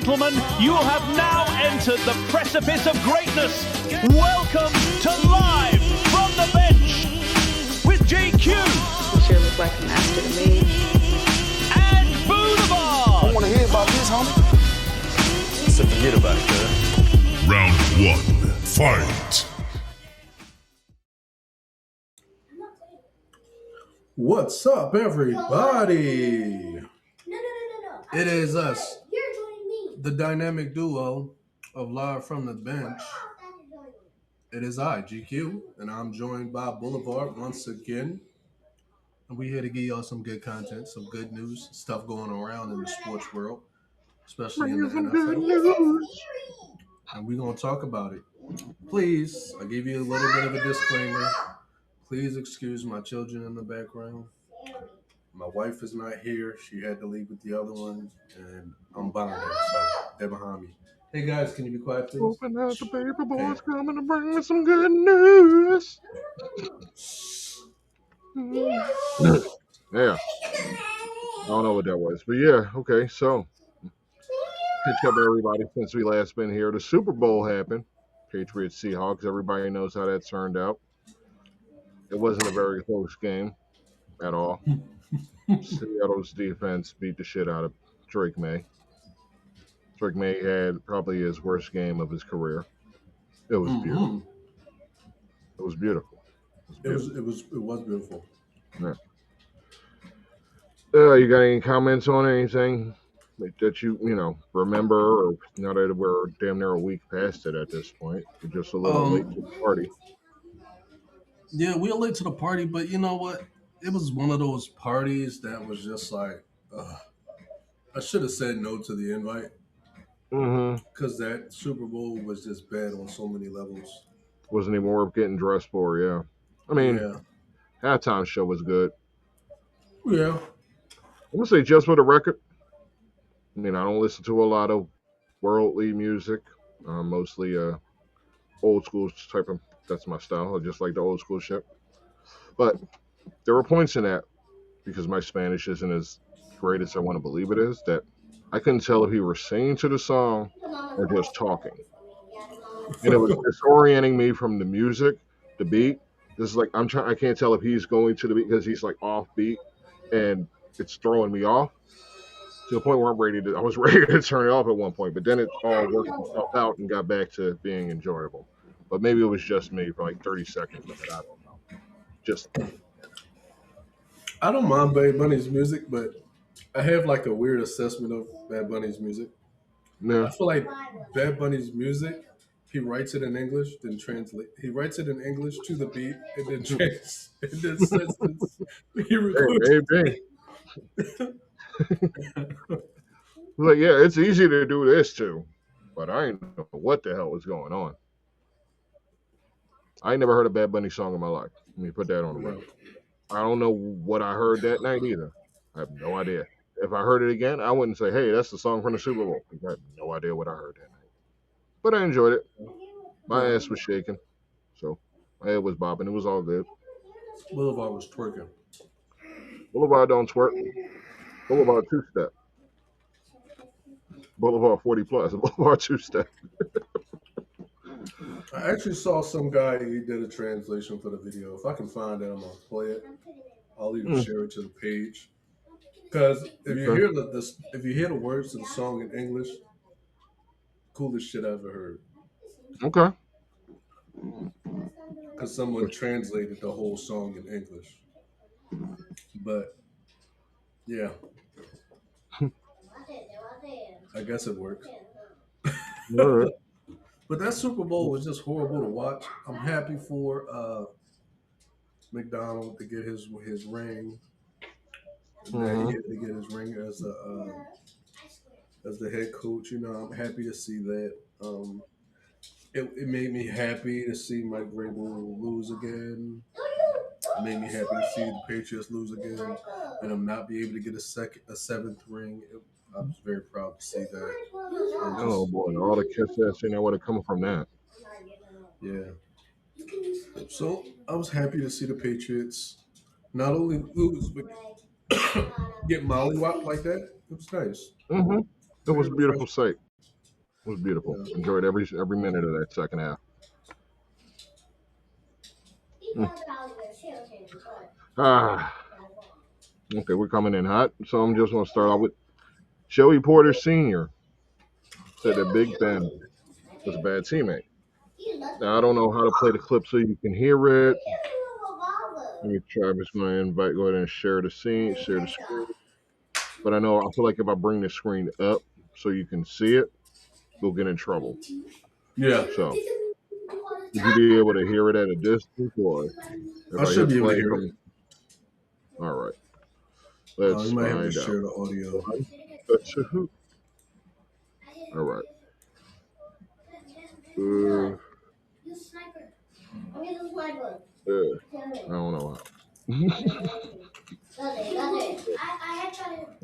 gentlemen, you have now entered the precipice of greatness. Welcome to Live from the Bench with JQ. You sure look like a master to me. And Boulevard. I don't want to hear about this, homie. So forget about it, cuz. Round 1, fight. What's up, everybody? No. It is us, You're joining me. the dynamic duo of Live from the Bench. It is I, GQ, and I'm joined by Boulevard once again. And we're here to give y'all some good content, some good news, stuff going around in the sports world, especially in the NFL. And we're going to talk about it. Please, I'll give you a little bit of a disclaimer. Please excuse my children in the background. My wife is not here. She had to leave with the other one, and I'm bonded, so they're behind me. Hey, guys, can you be quiet, please? Open up, the paper boy's coming to bring me some good news. Yeah. I don't know what that was, but yeah, okay, so catch up everybody since we last been here. The Super Bowl happened. Patriots Seahawks, everybody knows how that turned out. It wasn't a very close game at all. Seattle's defense beat the shit out of Drake May. Drake May had probably his worst game of his career. It was beautiful. It was beautiful. It was beautiful. Yeah. You got any comments on anything that you remember, or now that we're damn near a week past it at this point? We're just a little late to the party. Yeah, we're late to the party, but you know what? It was one of those parties that was just like, I should have said no to the invite. Because that Super Bowl was just bad on so many levels. Wasn't even worth getting dressed for, yeah. I mean, halftime show was good. Yeah. I'm going to say, just for the record, I mean, I don't listen to a lot of worldly music. Mostly old school type of, that's my style. I just like the old school shit. But there were points in that, because my Spanish isn't as great as I want to believe it is, that I couldn't tell if he were singing to the song or just talking. And it was disorienting me from the music, the beat. This is like, I can't tell if he's going to the beat because he's like off beat, and it's throwing me off to the point where I was ready to turn it off at one point, but then it all worked itself out and got back to being enjoyable. But maybe it was just me for like 30 seconds of it. I don't know. I don't mind Bad Bunny's music, but I have like a weird assessment of Bad Bunny's music. Yeah. I feel like Bad Bunny's music, he writes it in English, then translate. He writes it in English to the beat, and then he records. Hey. Like, yeah, it's easy to do this too, but I ain't know what the hell was going on. I ain't never heard a Bad Bunny song in my life. Let me put that on the record. I don't know what I heard that night either. I have no idea. If I heard it again, I wouldn't say, hey, that's the song from the Super Bowl. I have no idea what I heard that night. But I enjoyed it. My ass was shaking. So my head was bobbing. It was all good. Boulevard was twerking. Boulevard don't twerk. Boulevard two-step. Boulevard 40 plus. Boulevard two-step. I actually saw some guy, he did a translation for the video. If I can find it, I'm going to play it. I'll even share it to the page. Because if you hear the words to the song in English, coolest shit I ever heard. Okay. Because someone translated the whole song in English. But, yeah. I guess it works. All right. But that Super Bowl was just horrible to watch. I'm happy for McDonald to get his ring. That he had to get his ring as the head coach. You know, I'm happy to see that. It made me happy to see Mike Vrabel lose again. It made me happy to see the Patriots lose again, and I'm not be able to get a seventh ring. I was very proud to see that. Oh boy, all the kiss ass thing that would have come from that. Yeah. So I was happy to see the Patriots not only lose but get mollywopped like that. It was nice. It was a beautiful sight. was beautiful. Yeah. Enjoyed every minute of that second half. Mm. Ah, okay, we're coming in hot. So I'm just going to start out with Joey Porter Sr. said that Big Ben was a bad teammate. Now, I don't know how to play the clip so you can hear it. Let me try. I'm just going to go ahead and share the scene, share the screen. But I feel like if I bring the screen up so you can see it, we'll get in trouble. Yeah. So, would you be able to hear it at a distance, or if I I should hit be able to play hear it. from? All right, You let's might have to find out. share the audio. All right. I don't know how.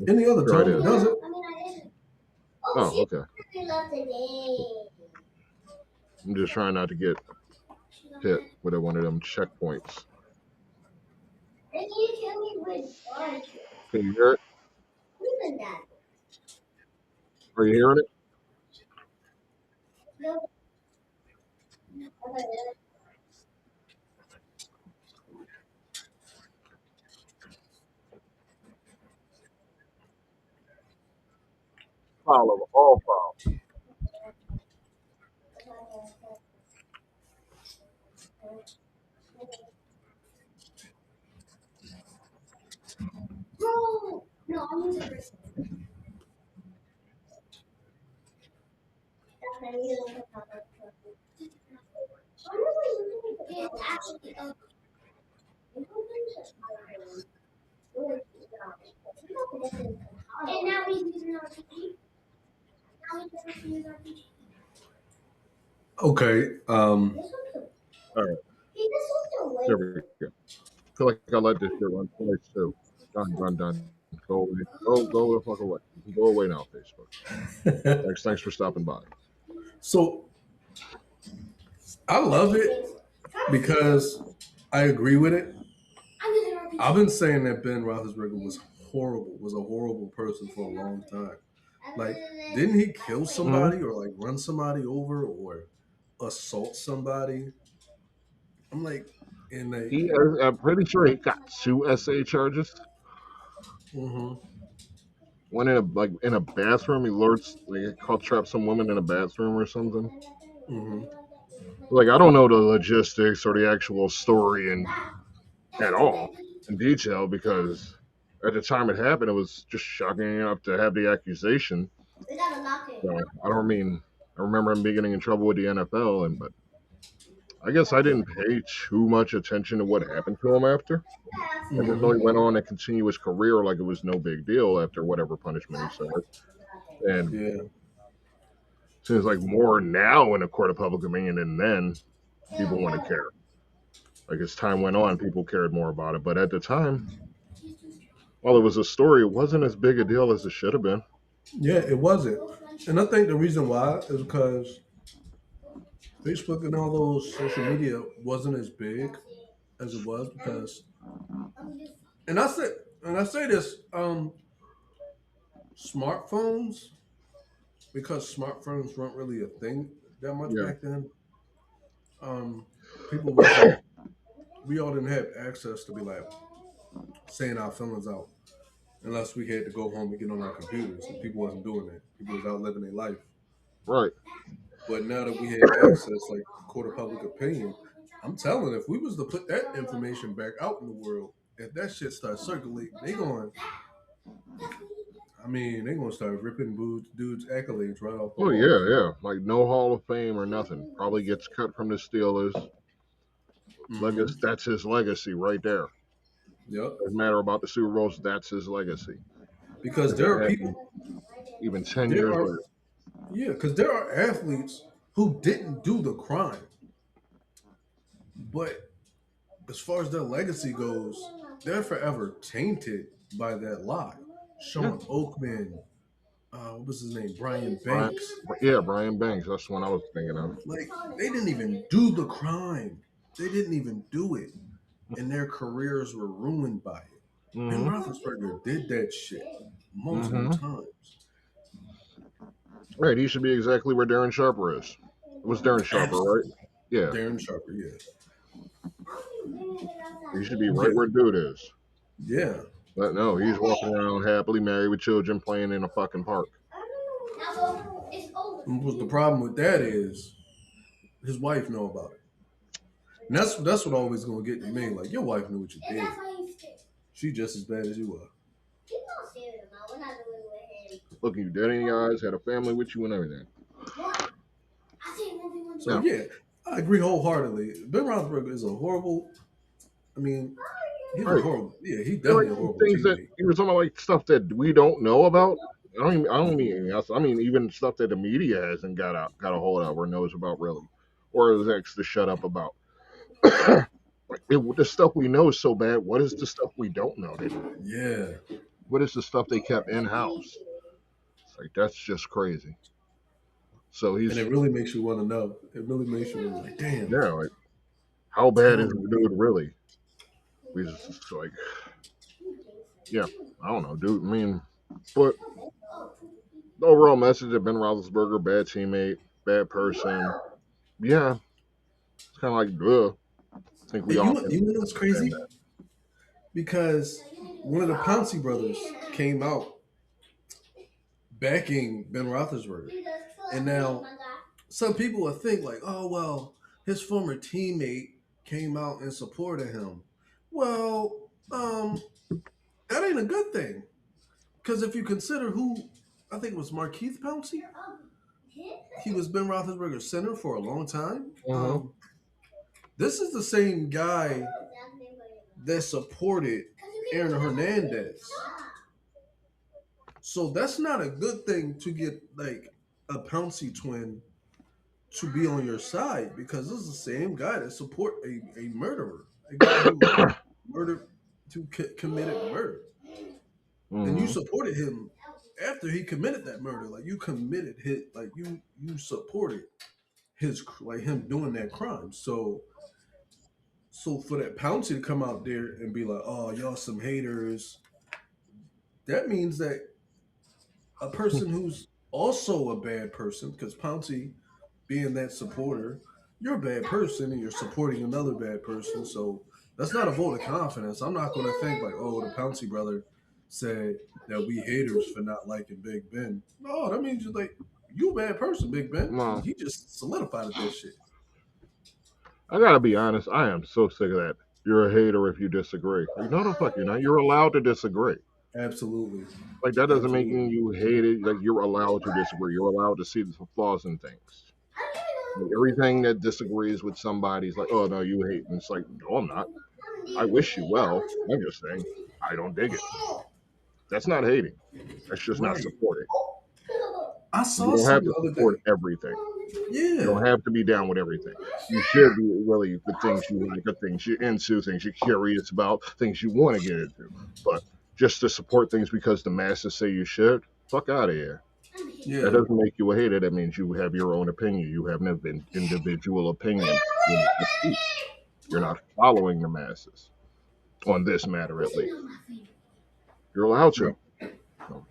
Any other Sure it tone is. does it? Oh, okay. I'm just trying not to get hit with one of them checkpoints. Can you hear it? Are you hearing it? Follow all follow. Okay. All right. There we go. I feel like I let this shit run twice too. Done. Go away. Go the fuck away. You can go away now, Facebook. Thanks for stopping by. So I love it because I agree with it. I've been saying that Ben Roethlisberger was a horrible person for a long time. Like, didn't he kill somebody or like run somebody over or assault somebody? I'm like, and like, I'm pretty sure he got 2 SA charges. mm-hmm. One in a bathroom. He caught trapped some woman in a bathroom or something. Mm-hmm. Like I don't know the logistics or the actual story at all in detail because at the time it happened, it was just shocking enough to have the accusation. So I don't mean I remember him getting in trouble with the NFL, but I guess I didn't pay too much attention to what happened to him after. I just know he went on and continued his career like it was no big deal after whatever punishment he served. And Yeah. seems like more now in the court of public opinion than then people want to care. Like as time went on, people cared more about it. But at the time, while it was a story, it wasn't as big a deal as it should have been. Yeah, it wasn't. And I think the reason why is because Facebook and all those social media wasn't as big as it was because and I say this, smartphones, because smartphones weren't really a thing that much Yeah. back then. People wasn't we all didn't have access to be like saying our feelings out unless we had to go home and get on our computers. And people wasn't doing that. People was out living their life. Right. But now that we have access, like court of public opinion, I'm telling, if we was to put that information back out in the world, if that shit starts circulating, they going. I mean, they gonna start ripping dudes' accolades right off the Oh wall. yeah. Like no Hall of Fame or nothing. Probably gets cut from the Steelers. That's his legacy right there. Yep. Doesn't matter about the Super Bowls. That's his legacy. Because If there it are happened people. even 10 There years are. later. Yeah, because there are athletes who didn't do the crime, but as far as their legacy goes, they're forever tainted by that lie. Sean Oakman, what was his name? Brian Banks. Brian Banks. That's the one I was thinking of. Like, they didn't even do the crime. They didn't even do it. And their careers were ruined by it. Ben Roethlisberger did that shit multiple times. Right, he should be exactly where Darren Sharper is. It was Darren Sharper, right? Yeah, Darren Sharper, yeah. he should be right Yeah. where dude is. Yeah. But no, he's walking around happily married with children playing in a fucking park. And what the problem with that is his wife know about it. And that's what always gonna get me. Like, your wife knew what you did. She just as bad as you are. Looking you dead in the eyes, had a family with you and everything. So yeah, I agree wholeheartedly. Ben Roethlisberger is a horrible. I mean, he's a Right. horrible. Yeah, he And definitely like a horrible things that teammate. you were talking about, like stuff that we don't know about. I don't mean anything else. I mean even stuff that the media hasn't got a hold of or knows about really, or is asked to shut up about. The stuff we know is so bad. What is the stuff we don't know? Yeah, What is the stuff they kept in house? It's like that's just crazy. So and it really makes you want to know. It really makes you want to like, damn. yeah, like how bad is the dude really? We just like, yeah, I don't know, dude. I mean, but the overall message of Ben Roethlisberger, bad teammate, bad person. Yeah, it's kind of like, ugh. I think we And all you know what's understand crazy? that. Because one of the Pouncey brothers came out backing Ben Roethlisberger, and now some people would think like, oh well, his former teammate came out and supported him. Well, that ain't a good thing. Because if you consider who, I think it was Markeith Pouncey, he was Ben Roethlisberger's center for a long time. Mm-hmm. This is the same guy that supported Aaron Hernandez. So that's not a good thing to get like a Pouncey twin to be on your side because this is the same guy that support a murderer, a guy who murdered, committed murder, and you Mm-hmm. supported him after he committed that murder. Like you committed his, like you supported his like him doing that crime. So for that Pouncey to come out there and be like, "Oh, y'all some haters," that means that a person who's also a bad person, because Pouncey being that supporter, you're a bad person and you're supporting another bad person. So that's not a vote of confidence. I'm not going to think like, oh, the Pouncey brother said that we haters for not liking Big Ben. No, that means you're like, you a bad person, Big Ben. No, He just solidified this shit. I gotta be honest. I am so sick of that. You're a hater if you disagree. Like, no, the fuck you're not. You're allowed to disagree. Absolutely. Like that doesn't make Absolutely. you hate it. Like you're allowed to disagree. You're allowed to see the flaws in things. Like, everything that disagrees with somebody is like, oh no, you hate. And it's like, no, I'm not. I wish you well. I'm just saying I don't dig it. That's not hating. That's just not Right. supporting. I You saw don't have something to the other support day. everything. You Yeah. don't have to be down with everything. You should be really the things you like, the things you're into, things you're curious about, things you want to get into. But just to support things because the masses say you should, fuck out of here. That Yeah. doesn't make you a hater. That means you have your own opinion. You have an individual opinion. You're not following the masses on this matter, at least. You're allowed to. So,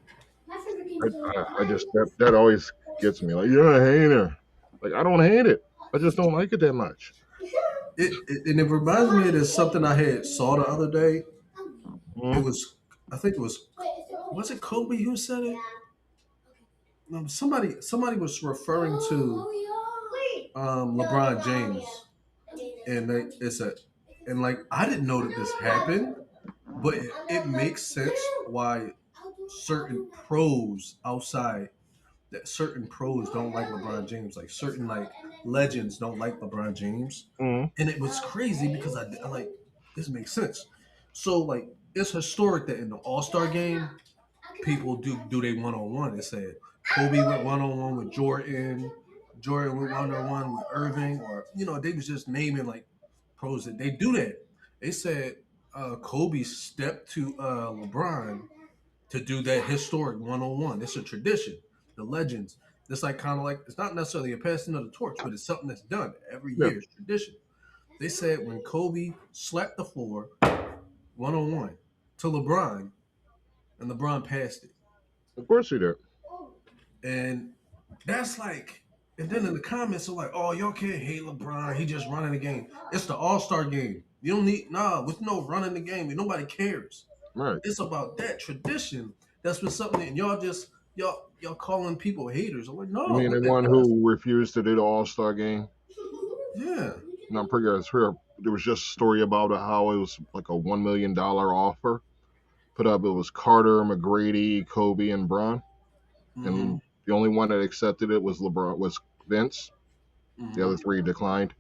I just that always gets me. Like you're a hater. Like I don't hate it. I just don't like it that much. And it reminds me of this something I had saw the other day. It Mm-hmm. was, I think it was it Kobe who said it? No, somebody was referring to LeBron James, and it's a, and like I didn't know that this happened, but it makes sense why certain pros outside that certain pros don't like LeBron James, like certain like legends don't like LeBron James, Mm-hmm. and it was crazy because I like this makes sense. So like it's historic that in the All Star game people do they one on one. It said Kobe went one on one with Jordan, Jordan went one on one with Irving, or they was just naming like pros that they do that. They said Kobe stepped to LeBron to do that historic one on one. It's a tradition. The legends. It's like kind of like it's not necessarily a passing of the torch, but it's something that's done every Yeah, year. It's tradition. They said when Kobe slapped the floor one on one to LeBron, and LeBron passed it. of course he did. And That's like, and then in the comments are like, oh, y'all can't hate LeBron. He just running the game. It's the All-Star game. You don't need with no running the game. And nobody cares. Right. It's about that tradition. That's been something, and y'all calling people haters. I'm like, You no, mean let the that one guy. who refused to do the All Star game? Yeah, And I'm pretty sure there was just a story about how it was like a $1 million offer put up. It was Carter, McGrady, Kobe, and Bron, mm-hmm. and the only one that accepted it was Vince. The Mm-hmm. other three declined.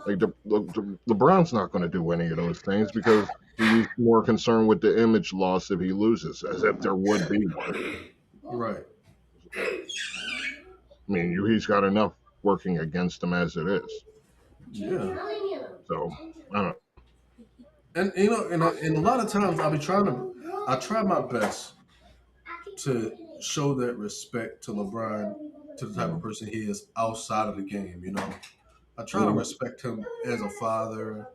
Like LeBron's not going to do any of those things because he's more concerned with the image loss if he loses, as if there would be one. Right. I mean, he's got enough working against him as it is. Yeah. So I don't. And and a lot of times I try my best to show that respect to LeBron, to the type of Know. person he is outside of the game. I try to Mhm. respect him as a father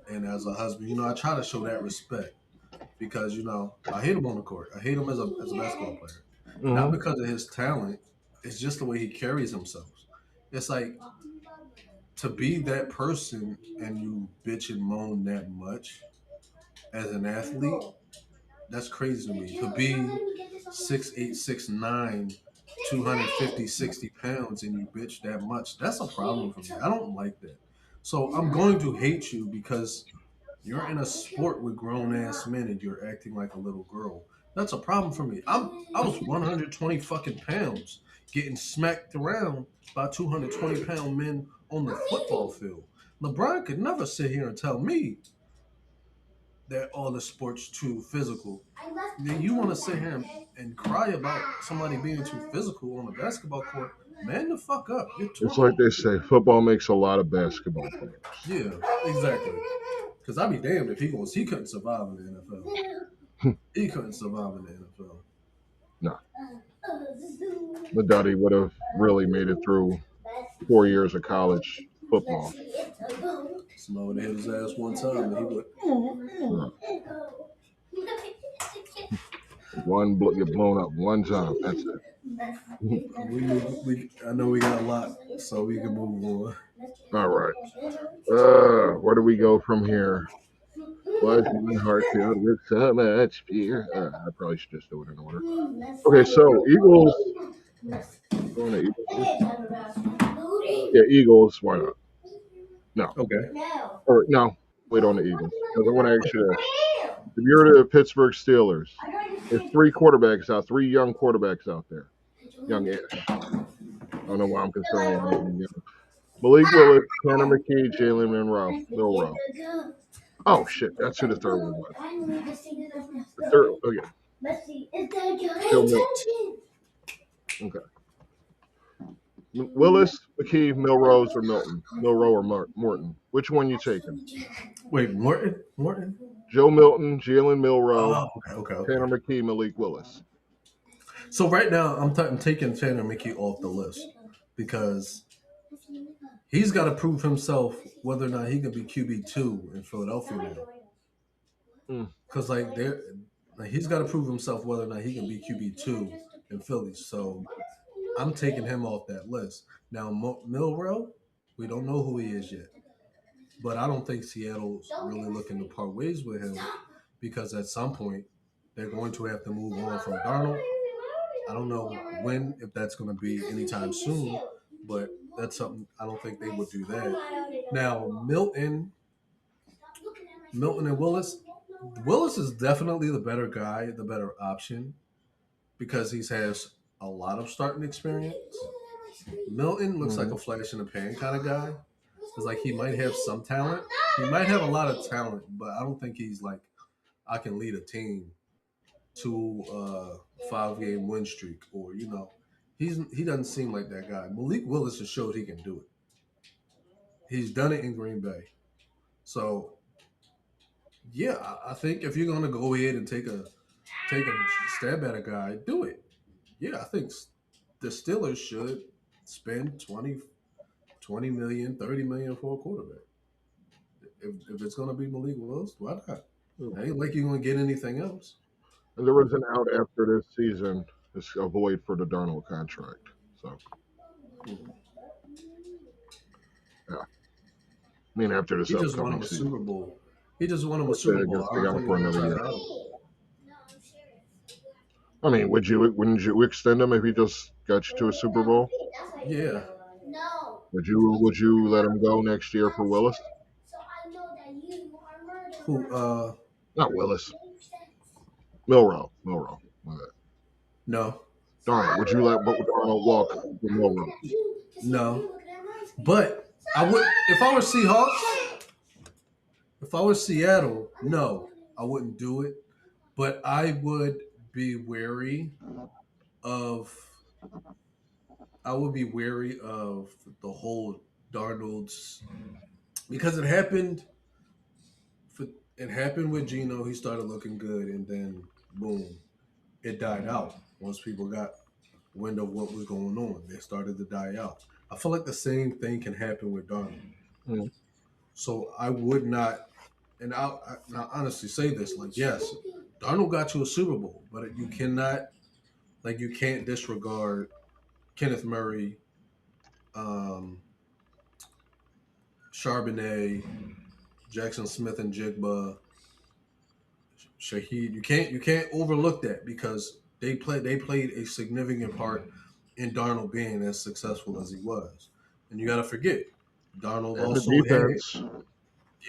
and as a husband. I try to show that respect because I hate him on the court. I hate him as a basketball player, not Mhm. because of his talent. It's just the way he carries himself. It's like to be that person and you bitch and moan that much as an athlete. That's crazy to me. To be 6'8", 6'9", 250, 60 pounds and you bitch that much, that's a problem for me. I don't like that. So I'm going to hate you because you're in a sport with grown ass men and you're acting like a little girl. That's a problem for me. I was 120 fucking pounds getting smacked around by 220-pound men on the football field. LeBron could never sit here and tell me that all the sports too physical. Then you want to sit here and cry about somebody being too physical on the basketball court? Man, the fuck up. You're It's 20. like they say, football makes a lot of basketball players. Yeah, exactly. Because I'd be damned if he couldn't survive in the NFL. He couldn't survive in the NFL. No, Maduddy would have really made it through 4 years of college football. Somebody would have hit his ass one time and he would. Right. Get blown up one time. That's it. I know we got a lot, so we can move on. All right. Where do we go from here? Was my heart filled with so much fear? I probably should just do it in order. Okay, so Eagles. Going to Eagles first? Yeah, Eagles. Why not? No. Okay. Or no. Wait on the Eagles. Because I want to ask you this. If you're the Pittsburgh Steelers, there's three young quarterbacks out there. Young-ish. I don't know why I'm concerned with them being young. Malik Willis, Tanner McKee, Jalen Milrow. Oh shit, that's who the third one was. The third, Joe Milton. Okay. Willis, McKee, Milrose, or Milton? Milrow or Morton? Which one you taking? Wait, Morton? Joe Milton, Jalen Milrow, Oh, okay. Tanner McKee, Malik Willis. So right now, I'm taking Tanner McKee off the list because he's got to prove himself whether or not he can be QB2 in Philadelphia now. Because he's got to prove himself whether or not he can be QB2 in Philly. So I'm taking him off that list. Now Milrow, we don't know who he is yet, but I don't think Seattle's really looking to part ways with him because at some point they're going to have to move on from Darnold. I don't know when, if that's going to be anytime soon, but that's something I don't think they would do that. Now, Milton and Willis. Willis is definitely the better guy, the better option because he has a lot of starting experience. Milton looks like a flash in the pan kind of guy. It's like he might have some talent. He might have a lot of talent, but I don't think he's like I can lead a team to a 5-game win streak or he doesn't seem like that guy. Malik Willis has showed he can do it. He's done it in Green Bay. So yeah, I think if you're gonna go ahead and take a stab at a guy, do it. Yeah, I think the Steelers should spend 20 million, 30 million for a quarterback. If it's gonna be Malik Willis, why not? It ain't like you're gonna get anything else. And there was an out after this season. It's a void for the Darnold contract. So yeah, I mean after this He just won upcoming him a season, Super Bowl. He just won him a but Super I Bowl. guess I they don't got him think for they're gonna another try year. to out him. I mean, wouldn't you extend him if he just got you to a Super Bowl? Yeah. Would you let him go next year for Willis? Who? Not Willis. Milrow. My bad. No. Darnold. Would you let Darnold walk for Milrow? No. But I would if I were Seahawks. If I was Seattle, no, I wouldn't do it. But I would be wary of. I would be wary of the whole Darnold's because it happened. For, it happened with Geno. He started looking good, and then boom, it died out. Once people got wind of what was going on, they started to die out. I feel like the same thing can happen with Darnold. Mm. So I would not, and I'll honestly say this: like, yes, Darnold got you a Super Bowl, but you cannot, like, you can't disregard Kenneth Murray, um, Charbonnet, Jackson Smith and Jigba, Shaheed. You can't overlook that because they played a significant part in Darnold being as successful as he was. And you got to forget, Darnold And the also had defense.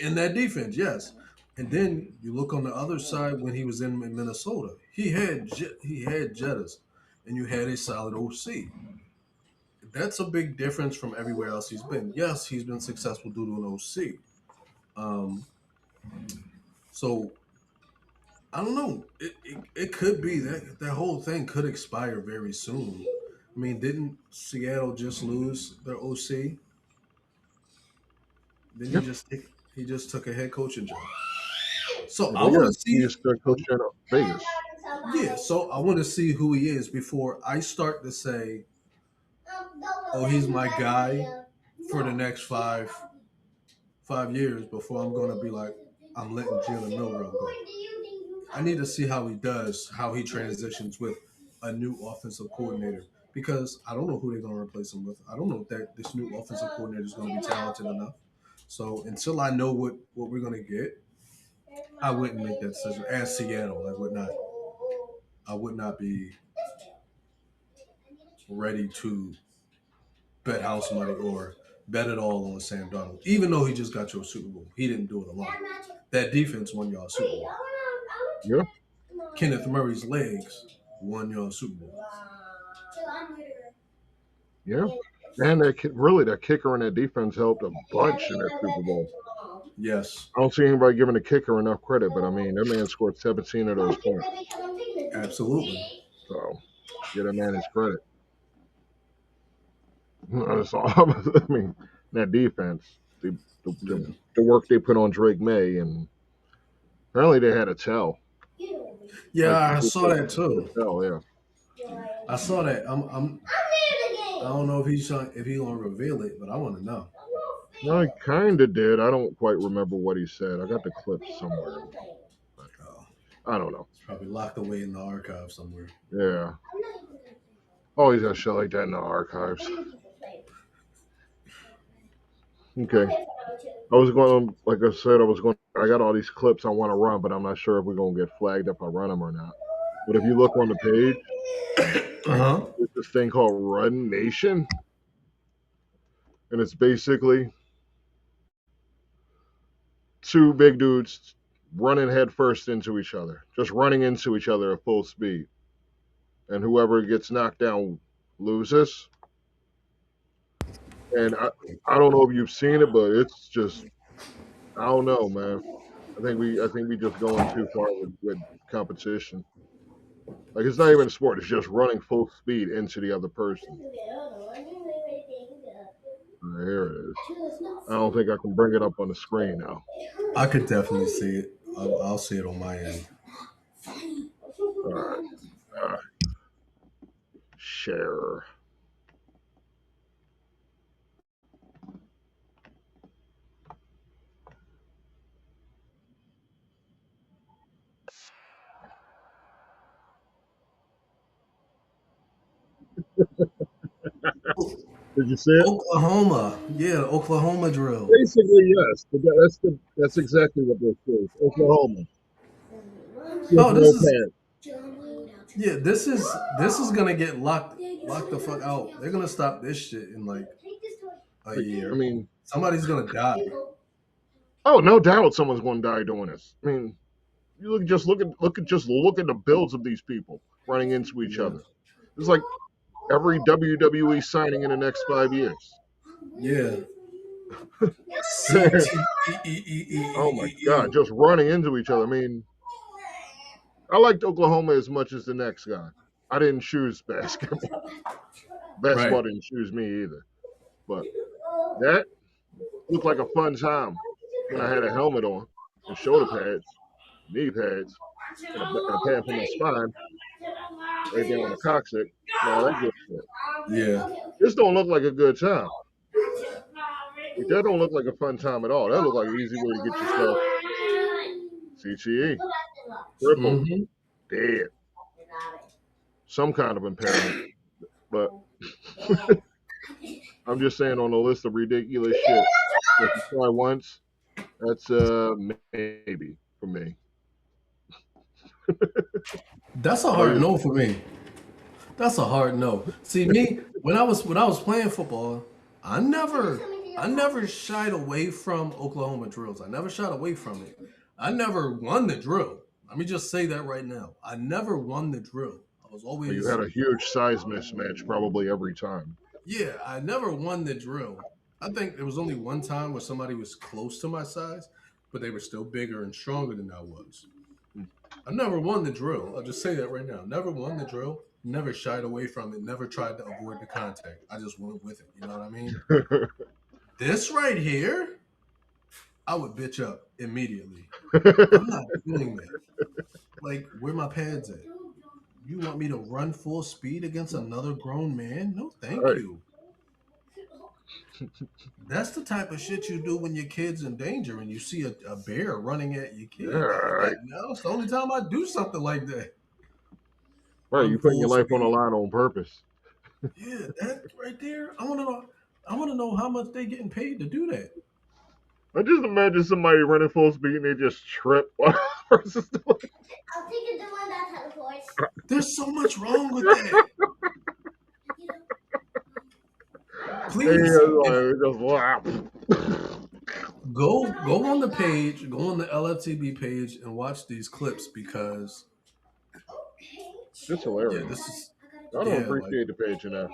in that defense, yes. And then you look on the other side when he was in Minnesota, he had Jettas, and you had a solid OC. That's a big difference from everywhere else he's been. Yes, he's been successful due to an OC. So I don't know. It could be that whole thing could expire very soon. I mean, didn't Seattle just lose their OC? Then Yeah. he just took a head coaching job. So I Well, want yeah, to he see. used to coach in Vegas. Yeah, so I want to see who he is before I start to say, "Oh, he's my guy for the next five years." Before I'm going to be like, "I'm letting Jalen Milrow go." I need to see how he does, how he transitions with a new offensive coordinator because I don't know who they're going to replace him with. I don't know if that this new offensive coordinator is going to be talented enough. So until I know what we're going to get, I wouldn't make that decision. As Seattle, I would not be ready to bet house money or bet it all on Sam Darnold. Even though he just got you a Super Bowl, he didn't do it alone. That defense won y'all a Super Bowl. Yeah. Kenneth Murray's legs won y'all a Super Bowl. Yeah. And that kicker and that defense helped a bunch in that Super Bowl. Yes, I don't see anybody giving the kicker enough credit, but I mean, that man scored 17 of those points. absolutely. So give that man his credit. That's all. I mean, that defense, Yeah. the work they put on Drake May, and apparently they had a tell. Yeah, Like, I saw that too. tell, yeah. I saw that. I don't know if he gonna reveal it, but I want to know. No, he kind of did. I don't quite remember what he said. I got the clip somewhere. But Oh, I don't know. it's probably locked away in the archive somewhere. Yeah. Always got shit like that in the archives. Okay. I was going, like I said, I got all these clips I want to run, but I'm not sure if we're going to get flagged if I run them or not. But if you look on the page, Uh-huh. there's this thing called Run Nation. And it's basically two big dudes running headfirst into each other, just running into each other at full speed. And whoever gets knocked down loses. And I don't know if you've seen it, but it's just, I don't know, man. I think we just going too far with competition. Like it's not even a sport; it's just running full speed into the other person. Here it is. I don't think I can bring it up on the screen now. I could definitely see it. I'll see it on my end. All right, share. Did you see it? Oklahoma. Yeah, Oklahoma drill. Basically, yes. But that's exactly what this is. Oklahoma with Oh, this no is pants. yeah, this is gonna get locked the fuck out. They're gonna stop this shit in like a Like, I year. mean, Somebody's gonna die. oh, no doubt someone's going to die doing this. I mean, you look at the builds of these people running into each Yeah. other. It's like every WWE signing in the next 5 years. Yeah. C T E E E E Oh my E E. God, just running into each other. I mean, I liked Oklahoma as much as the next guy. I didn't choose basketball. Right. Basketball didn't choose me either. But that looked like a fun time when I had a helmet on and shoulder pads, knee pads, and a pad for my spine, right there on the coccyx, and all that good shit. Yeah. This don't look like a good time. Like, that don't look like a fun time at all. That look like an easy way to get yourself CTE, crippled, Mm-hmm. dead, some kind of impairment. But I'm just saying on the list of ridiculous shit. If you try once, that's maybe for me. That's a How about hard you? no for me. That's a hard no. See me when I was playing football, I never shied away from Oklahoma drills. I never shied away from it. I never won the drill. Let me just say that right now. I never won the drill. I was You always had a huge size mismatch probably every time. yeah. I never won the drill. I think there was only one time where somebody was close to my size, but they were still bigger and stronger than I was. I never won the drill. I'll just say that right now. Never won the drill. Never shied away from it. Never tried to avoid the contact. I just went with it. You know what I mean? This right here, I would bitch up immediately. I'm not doing that. Like, where my pads at? You want me to run full speed against another grown man? No, thank Right. you. That's the type of shit you do when your kid's in danger and you see a bear running at your Yeah, kid. right. That's the only time I do something like that. Right. Run You putting your full life on the speed. line on purpose. Yeah, that right there. I want to know. I want to know how much they getting paid to do that. I just imagine somebody running full speed and they just trip while the person's doing There's so much wrong with that. Please, if it. Just laugh. go on the page, go on the LFTB page, and watch these clips because It's yeah, hilarious. this is I don't yeah, like appreciate the page enough.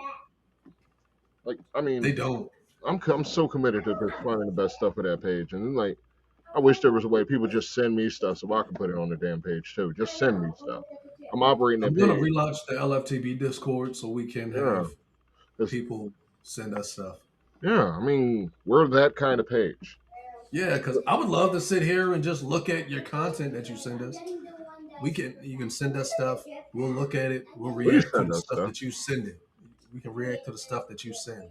Like, I they mean, don't. I'm so committed to just finding the best stuff for that page, and then, like, I wish there was a way people just send me stuff so I can put it on the damn page too. Just send me stuff. I'm operating that I'm gonna page. relaunch the LFTB Discord so we can Yeah, have it's, people send us stuff. yeah. I mean, we're that kind of page. Yeah, because I would love to sit here and just look at your content that you send us. You can send us stuff. We'll look at it. We'll Please react to send the us stuff stuff. that you send it. We can react to the stuff that you send.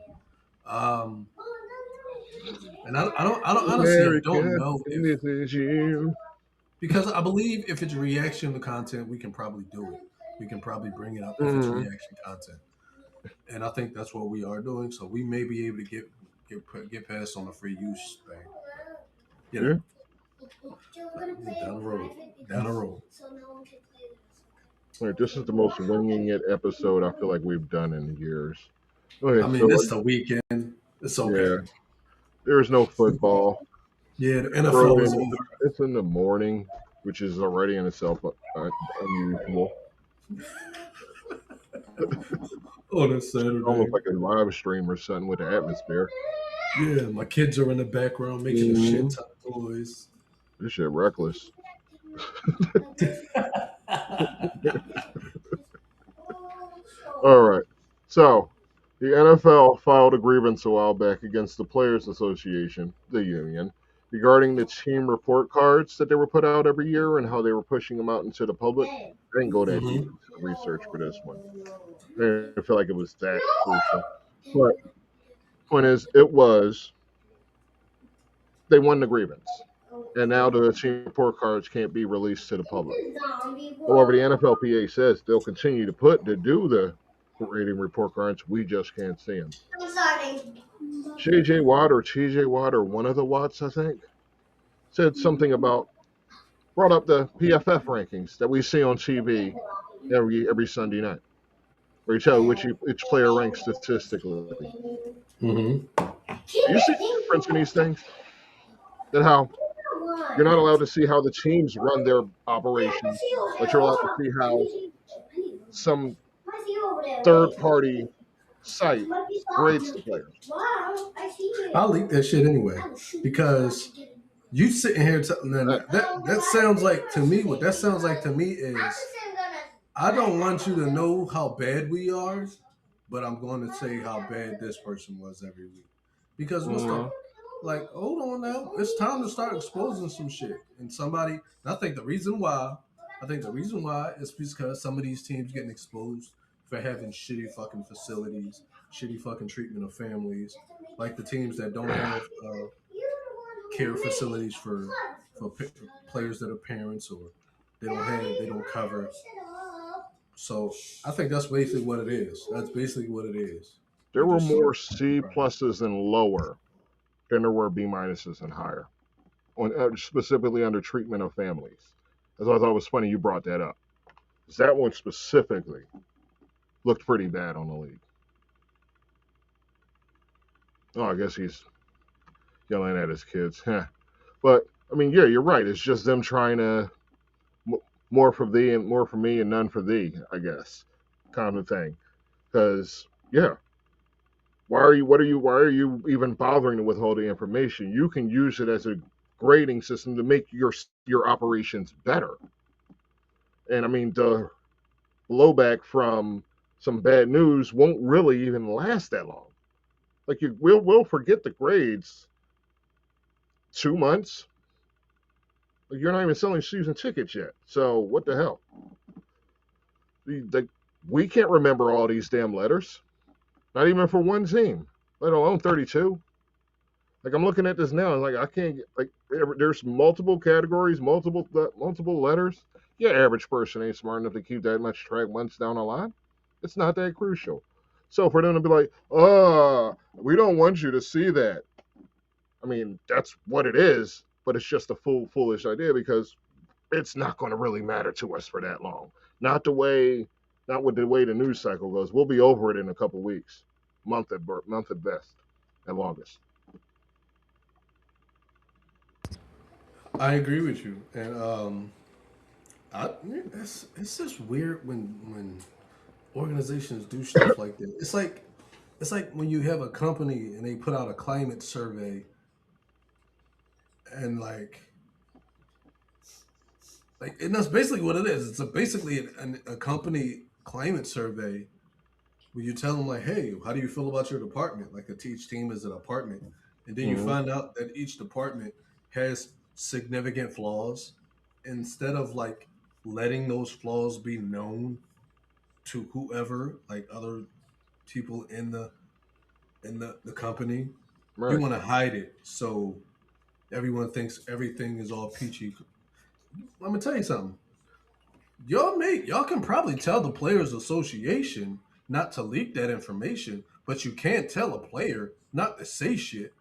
Um, and I don't honestly, I don't America, know if this is you. because I believe if it's reaction to content, we can probably do it. We can probably bring it up if it's Mm-hmm. reaction content, and I think that's what we are doing. So we may be able to get past on the free use thing. You know, Yeah. down the road, down the road. Like, this is the most winging it episode I feel like we've done in years. Okay, I so mean, it's the weekend. It's yeah, okay. there's no football. Yeah, the Early NFL is in over. it's in the morning, which is already in itself unusual. On a Almost Saturday. like a live stream or something with the atmosphere. Yeah, my kids are in the background making a shit Mm-hmm. ton of noise. This shit reckless. All right. So, the NFL filed a grievance a while back against the Players Association, the union, regarding the team report cards that they were put out every year and how they were pushing them out into the public. I didn't go that deep Hmm. into the research for this one. I didn't feel like it was that crucial. But point is, they won the grievance. And now the team report cards can't be released to the public. However, the NFLPA says they'll continue to do the rating report cards. We just can't see them. J.J. Watt or T.J. Watt or one of the Watts, I think, said something about brought up the PFF rankings that we see on TV every Sunday night, where you tell which each player ranks statistically. Mm-hmm. Do you see the difference in these things? That how you're not allowed to see how the teams run their operations, but you're allowed to see how some third party site grades the players. I'll leak that shit anyway because you sitting here telling that sounds like to me. What that sounds like to me is I don't want you to know how bad we are, but I'm going to say how bad this person was every week. Because what's the like? Hold on now, it's time to start exposing some shit. And I think the reason why is because some of these teams getting exposed for having shitty fucking facilities, shitty fucking treatment of families, like the teams that don't have care facilities for players that are parents or they don't cover. So I think that's basically what it is. That's basically what it is. There were more C pluses and lower than there were B minuses and higher, specifically under treatment of families. That's why I thought it was funny you brought that up. That one specifically looked pretty bad on the league. Oh, I guess he's yelling at his kids. But I mean, yeah, you're right. It's just them trying to more for thee and more for me and none for thee, I guess, kind of thing. Because yeah, why are you even bothering to withhold the information? You can use it as a grading system to make your operations better. And I mean, the blowback from some bad news won't really even last that long. Like we'll forget the grades 2 months. Like you're not even selling season tickets yet. So what the hell? We can't remember all these damn letters. Not even for one team, let alone 32. Like I'm looking at this now, and like I can't get, like there's multiple categories, multiple letters. Yeah, average person ain't smart enough to keep that much track months down the line. It's not that crucial. So for them to be like, we don't want you to see that. I mean, that's what it is, but it's just a foolish idea because it's not going to really matter to us for that long. Not with the way the news cycle goes. We'll be over it in a couple weeks, month at best, at longest. I agree with you, and it's just weird when organizations do stuff like that. It's like when you have a company and they put out a climate survey, and and that's basically what it is. It's basically a company climate survey where you tell them like, hey, how do you feel about your department? Like each team is an apartment, and then you find out that each department has significant flaws. Instead of like letting those flaws be known to whoever, like other people in the company, Right. you want to hide it so everyone thinks everything is all peachy. I'm gonna tell you something. Y'all can probably tell the players association not to leak that information, but you can't tell a player not to say shit.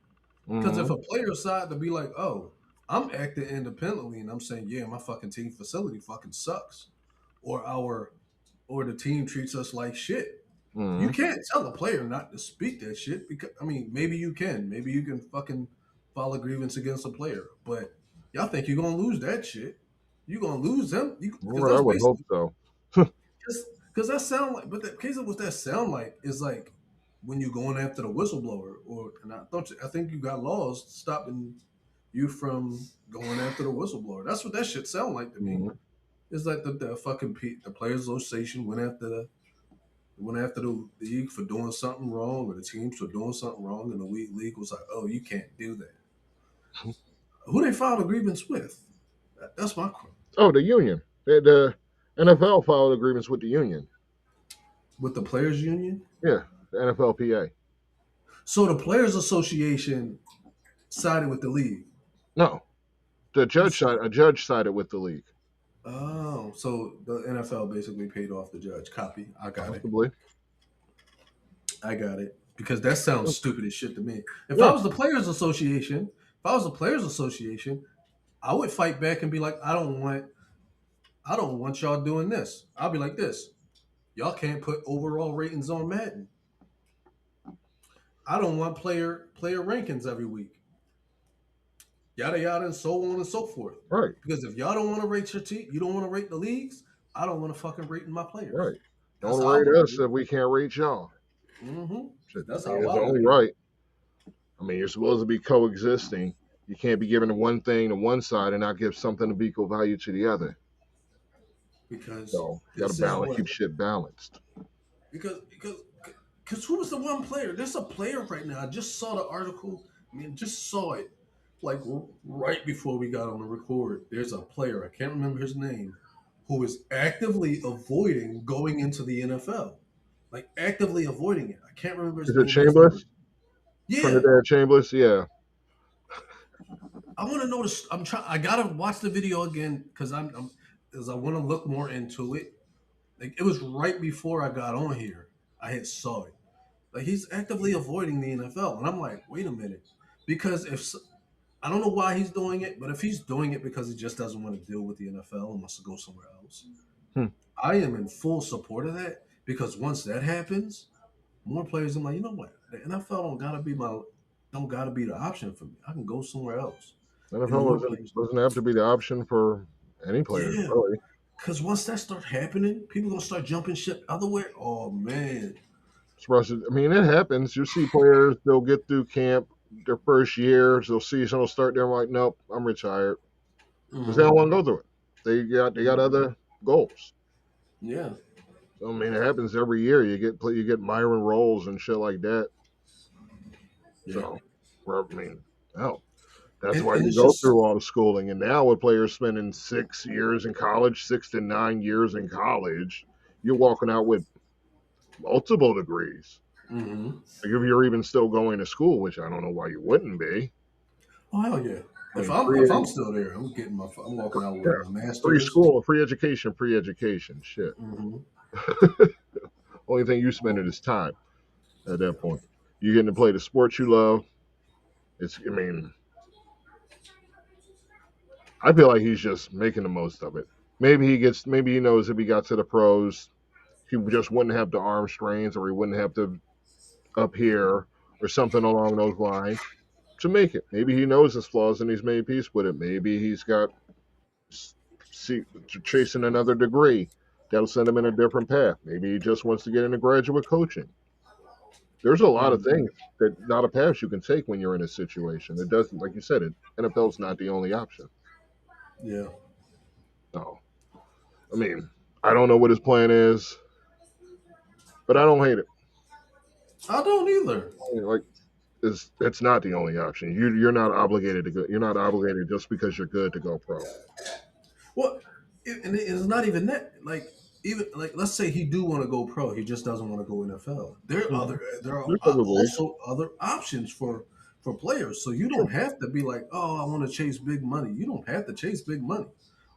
Because if a player decide to be like, oh, I'm acting independently and I'm saying, yeah, my fucking team facility fucking sucks. Or the team treats us like shit. You can't tell a player not to speak that shit because I mean, maybe you can. Maybe you can fucking file a grievance against a player. But y'all think you're gonna lose that shit. You're gonna lose them. Well, I would hope so. Because that sound like, but the case of what that sound like is like when you're going after the whistleblower, I think you got laws stopping you from going after the whistleblower. That's what that shit sound like to me. It's like the fucking the Players Association went after the league for doing something wrong, or the teams for doing something wrong, and the league was like, "Oh, you can't do that." Who they filed a grievance with? That's my question. Oh, the union. The NFL filed agreements with the union. With the Players Union? Yeah, the NFLPA. So the Players Association sided with the league. No, a judge sided with the league. Oh, so the NFL basically paid off the judge. Copy. I got Possibly. it. I got it. because that sounds stupid as shit to me. If I Yeah, was the Players Association, I would fight back and be like, I don't want y'all doing this. I'll be like this. Y'all can't put overall ratings on Madden. I don't want player rankings every week. Yada yada and so on and so forth. right, Because if y'all don't want to rate your team, you don't want to rate the leagues. I don't want to fucking rate my players. right. That's Don't how I rate look at us it. if we can't rate y'all. Mm-hmm. Shit, That's I mean, how it's I look only at it. right. I mean, you're supposed to be coexisting. You can't be giving one thing to one side and not give something of equal value to the other. Because So you got to this is balance, what keep shit balanced. because who was the one player? There's a player right now. I just saw the article. I mean, just saw it like right before we got on the record. There's a player. I can't remember his name, who is actively avoiding going into the NFL. Like actively avoiding it. I can't remember Is it what his name. Chambliss? Yeah, Trinidad Chambliss? Yeah. I want to know this. I'm trying. I gotta watch the video again because because I want to look more into it. Like it was right before I got on here. I had saw it. Like he's actively avoiding the NFL, and I'm like, wait a minute, because I don't know why he's doing it, but if he's doing it because he just doesn't want to deal with the NFL and wants to go somewhere else, Hmm. I am in full support of that because once that happens, more players. I'm like, you know what, the NFL don't gotta be the option for me. I can go somewhere else, and the NFL more doesn't, players, doesn't have to be the option for any players, yeah, really. because once that starts happening, people gonna start jumping ship otherwhere. Oh man, I mean, it happens. You see players, they'll get through camp their first year, they'll see someone start there, like, nope, I'm retired. Because they mm-hmm. don't want to go through it. They got other goals. Yeah, So, I mean, it happens every year. You get Myron Rolls and shit like that. yeah, So, well, I mean, hell, that's why and you it's go just through all the schooling. And now with players spending 6 years in college, 6 to 9 years in college, you're walking out with multiple degrees. mm-hmm. Like if you're even still going to school, which I don't know why you wouldn't be. Oh hell yeah! I mean, If I'm still there, I'm walking out with yeah, my free masters. school, free education, free education. Shit. Mm-hmm. Only thing you spend it is time at that point. You're getting to play the sport you love. I mean, I feel like he's just making the most of it. Maybe he knows if he got to the pros, he just wouldn't have the arm strains or he wouldn't have to up here or something along those lines to make it. Maybe he knows his flaws and he's made peace with it. Maybe he's got chasing another degree that'll send him in a different path. Maybe he just wants to get into graduate coaching. There's a lot of Mm-hmm. things that not a path you can take when you're in a situation. It doesn't, like you said, NFL's not the only option. Yeah, No, I mean, I don't know what his plan is, but I don't hate it. I don't either. I mean, like, it's not the only option. You're not obligated to go. You're not obligated just because you're good to go pro. Well, and it's not even that. Like even like let's say he do want to go pro, he just doesn't want to go NFL. There are There's other ways. also other options for players. So you don't have to be like, oh, I want to chase big money. You don't have to chase big money.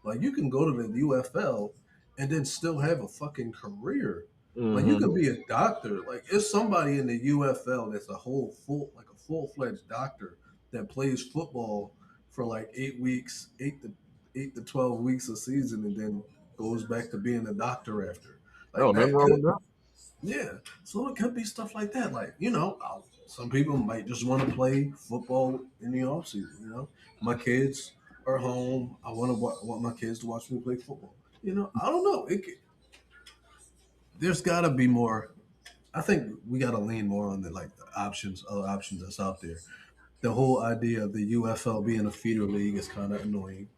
Like you can go to the UFL and then still have a fucking career. Like you Mm-hmm. could be a doctor. Like if somebody in the UFL that's a full fledged doctor that plays football for like 8 weeks, 8 to 12 weeks a season, and then goes back to being a doctor after. No, Like nothing that wrong could, with that. yeah. So it could be stuff like that. Like some people might just want to play football in the off season. My kids are home. I want my kids to watch me play football. I don't know. There's got to be more. I think we got to lean more on the options, other options that's out there. The whole idea of the UFL being a feeder league is kind of annoying.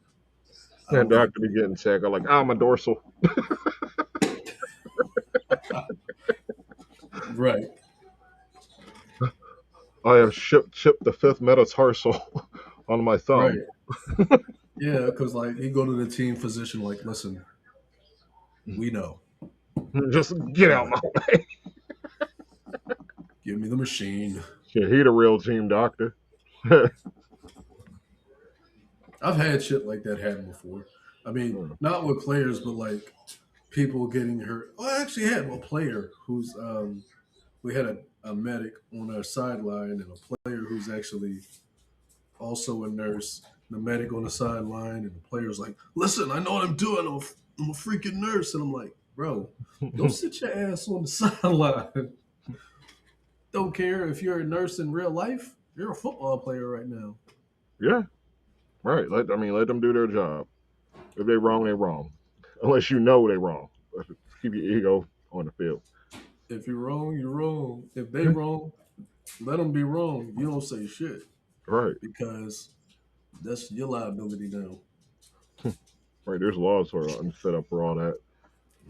I And don't think. doctor be getting sick. I'm like, my dorsal. Right. I have chipped the fifth metatarsal on my thumb. Right. Yeah, because like you go to the team physician, like, listen, we know. Just get out Like, my way. give me the machine. Yeah, he the real team doctor. I've had shit like that happen before. I mean, not with players, but like people getting hurt. Well, I actually had a player who's we had a medic on our sideline and a player who's actually also a nurse. The medic on the sideline, and the player's like, "Listen, I know what I'm doing. I'm a freaking nurse." And I'm like, "Bro, go sit your ass on the sideline. Don't care if you're a nurse in real life. You're a football player right now. Yeah, right. Let them do their job. If they wrong, they wrong. Unless you know they wrong. Keep your ego on the field. If you're wrong, you're wrong. If they Yeah, wrong, let them be wrong. You don't say shit right. because that's your liability now." Right. There's laws set up for all that.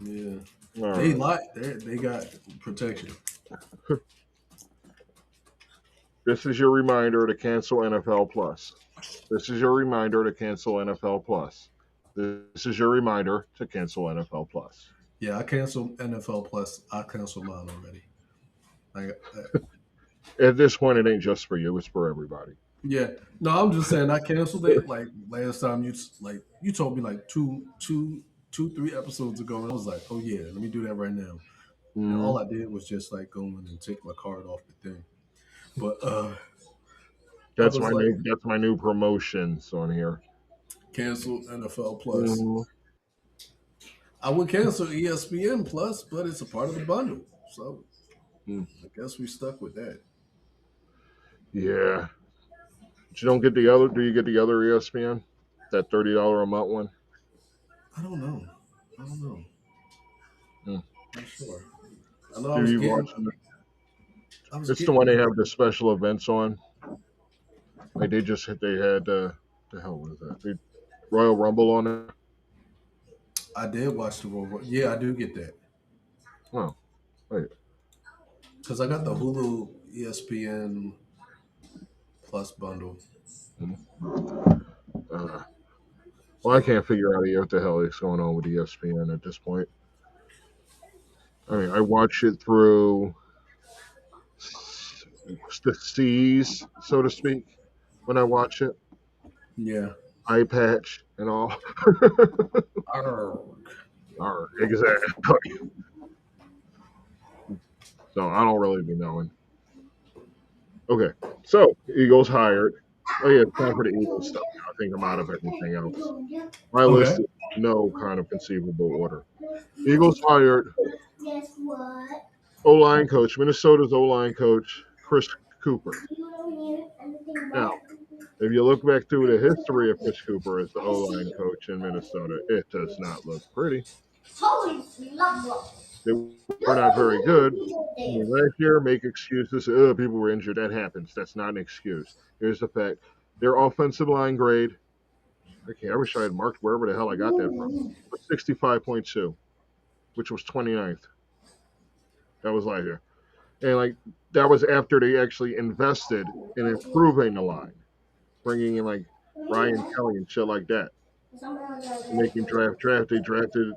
Yeah, All they right. like they got protection. This is your reminder to cancel NFL Plus. This is your reminder to cancel NFL Plus. This is your reminder to cancel NFL Plus. Yeah, I canceled NFL Plus. I canceled mine already. At this point, it ain't just for you; it's for everybody. Yeah, no, I'm just saying I canceled it. Like last time, you told me like two, 3 episodes ago, and I was like, oh yeah, let me do that right now. And Mm, all I did was just like go in and take my card off the thing. But I was like, that's my new promotions on here. cancel NFL Plus. Mm, I would cancel ESPN Plus, but it's a part of the bundle, so mm. I guess we stuck with that. Yeah, but you don't get the other. Do you get the other ESPN? That $30 a month one? I don't know. I don't know. Mm. Not sure. I know Do you watch it? I was It's the getting one they have the special events on. Like they had the hell was that? The Royal Rumble on it. I did watch the Rover. Yeah, I do get that Oh, wait. because I got the Hulu ESPN Plus bundle. Uh, well, I can't figure out what the hell is going on with ESPN at this point. I mean, I watch it through the seas, so to speak, when I watch it. Yeah. Eye patch and all. Arr. Exactly. So I don't really be knowing. Okay, so Eagles hired. Oh yeah, it's time for the Eagles stuff. Now. I think I'm out of everything else. My Okay. list is no kind of conceivable order. Eagles hired O line coach, Minnesota's O line coach, Chris Cooper. Now, if you look back through the history of Chris Cooper as the O line coach in Minnesota, it does not look pretty. They were not very good. I mean, last year, make excuses. People were injured. That happens. That's not an excuse. Here's the fact: their offensive line grade. Okay, I wish I had marked wherever the hell I got that from. But 65.2, which was 29th. That was last year, and like that was after they actually invested in improving the line, bringing in like Ryan Kelly and shit like that, making draft. They drafted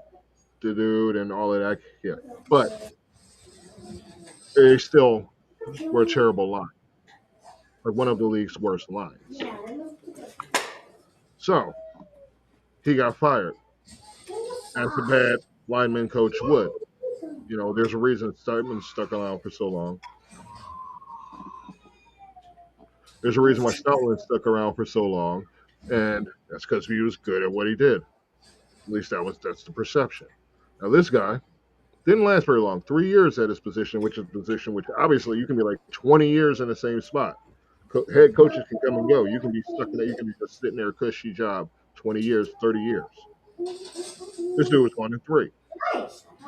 the dude and all of that. Yeah, but they still were a terrible line, like one of the league's worst lines. So he got fired, as a bad lineman coach would. You know, there's a reason Stidman stuck around for so long. There's a reason why Stoutland stuck around for so long, and that's because he was good at what he did. At least that's the perception. Now this guy didn't last very long. 3 years at his position, which is a position which obviously you can be like 20 years in the same spot. Head coaches can come and go. You can be stuck in there. You can be just sitting there, cushy job, 20 years, 30 years. This dude was 1-3.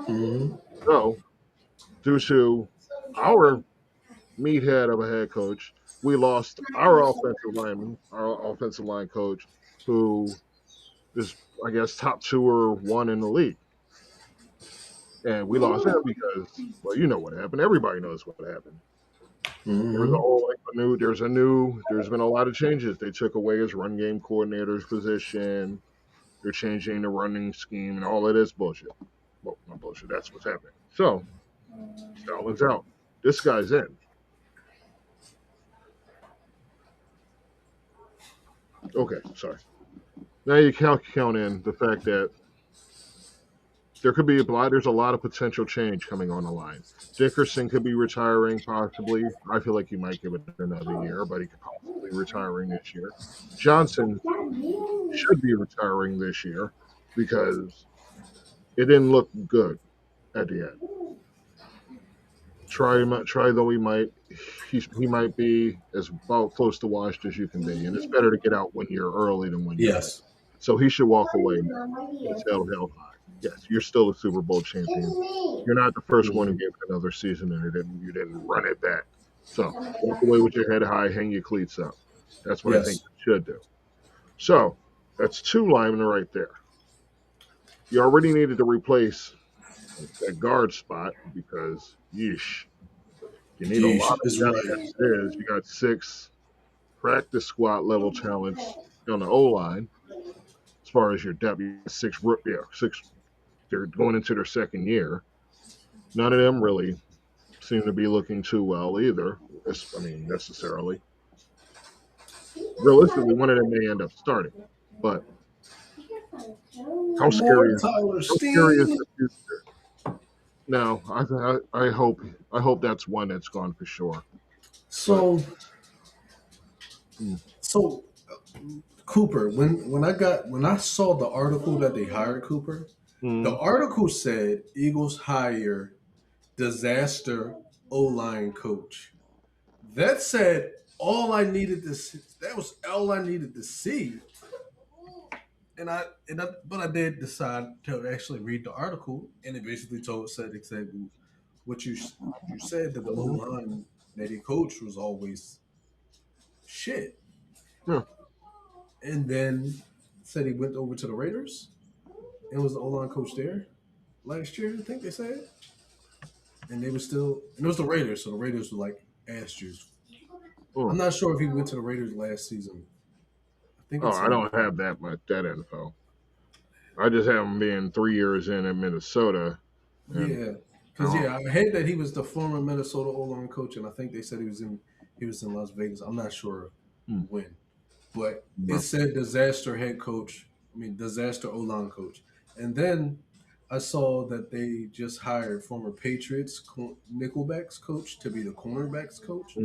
Mm-hmm. So, due to our meathead of a head coach, we lost our offensive line coach, who is, I guess, top 2 or 1 in the league. And we lost him because, well, you know what happened. Everybody knows what happened. There was a Mm-hmm. whole there's been a lot of changes. They took away his run game coordinator's position. They're changing the running scheme and all of this bullshit. Well, not bullshit. That's what's happening. So, Stoutland's out. This guy's in. Okay, sorry. Now you count in the fact that there could be a lot. There's a lot of potential change coming on the line. Dickerson could be retiring possibly. I feel like he might give it another year, but he could possibly retiring this year. Johnson should be retiring this year because it didn't look good at the end. Try though he might, he might be as about close to washed as you can be, and it's better to get out 1 year early than 1 year late. Yes. So he should walk away now. It's held high. Yes, you're still a Super Bowl champion. You're not the first one who gave it another season and you didn't run it back. So walk away with your head high, hang your cleats up. That's what I think Yes. you should do. So that's two linemen right there. You already needed to replace that guard spot because yeesh, you need a Yeesh lot of is depth right. as it is. You got six practice squad level talents on the O line. As far as your depth, you got six. They're going into their second year. None of them really seem to be looking too well either. I mean, necessarily. Realistically, one of them may end up starting. But how scary More is Tyler how scary is Steen. the future? No, I hope that's one that's gone for sure. But So mm, so Cooper, when I saw the article that they hired Cooper, the mm, article said Eagles hire disaster O line coach. That said all I needed to see, that was all I needed to see. But I did decide to actually read the article, and it basically said exactly what you said, that the O line that he coached was always shit, yeah. and then said he went over to the Raiders and was the O line coach there last year. I think they said, and they were still, and it was the Raiders, so the Raiders were like ass juice. I'm mm. not sure if he went to the Raiders last season. I think Oh, it's I in. don't have that info. I just have him being 3 years in Minnesota, and Yeah, because oh, I heard that he was the former Minnesota O line coach, and I think they said he was in Las Vegas. I'm not sure mm, when, but it no. said disaster head coach. I mean disaster O line coach, and then I saw that they just hired former Patriots Nickelbacks coach to be the cornerbacks coach,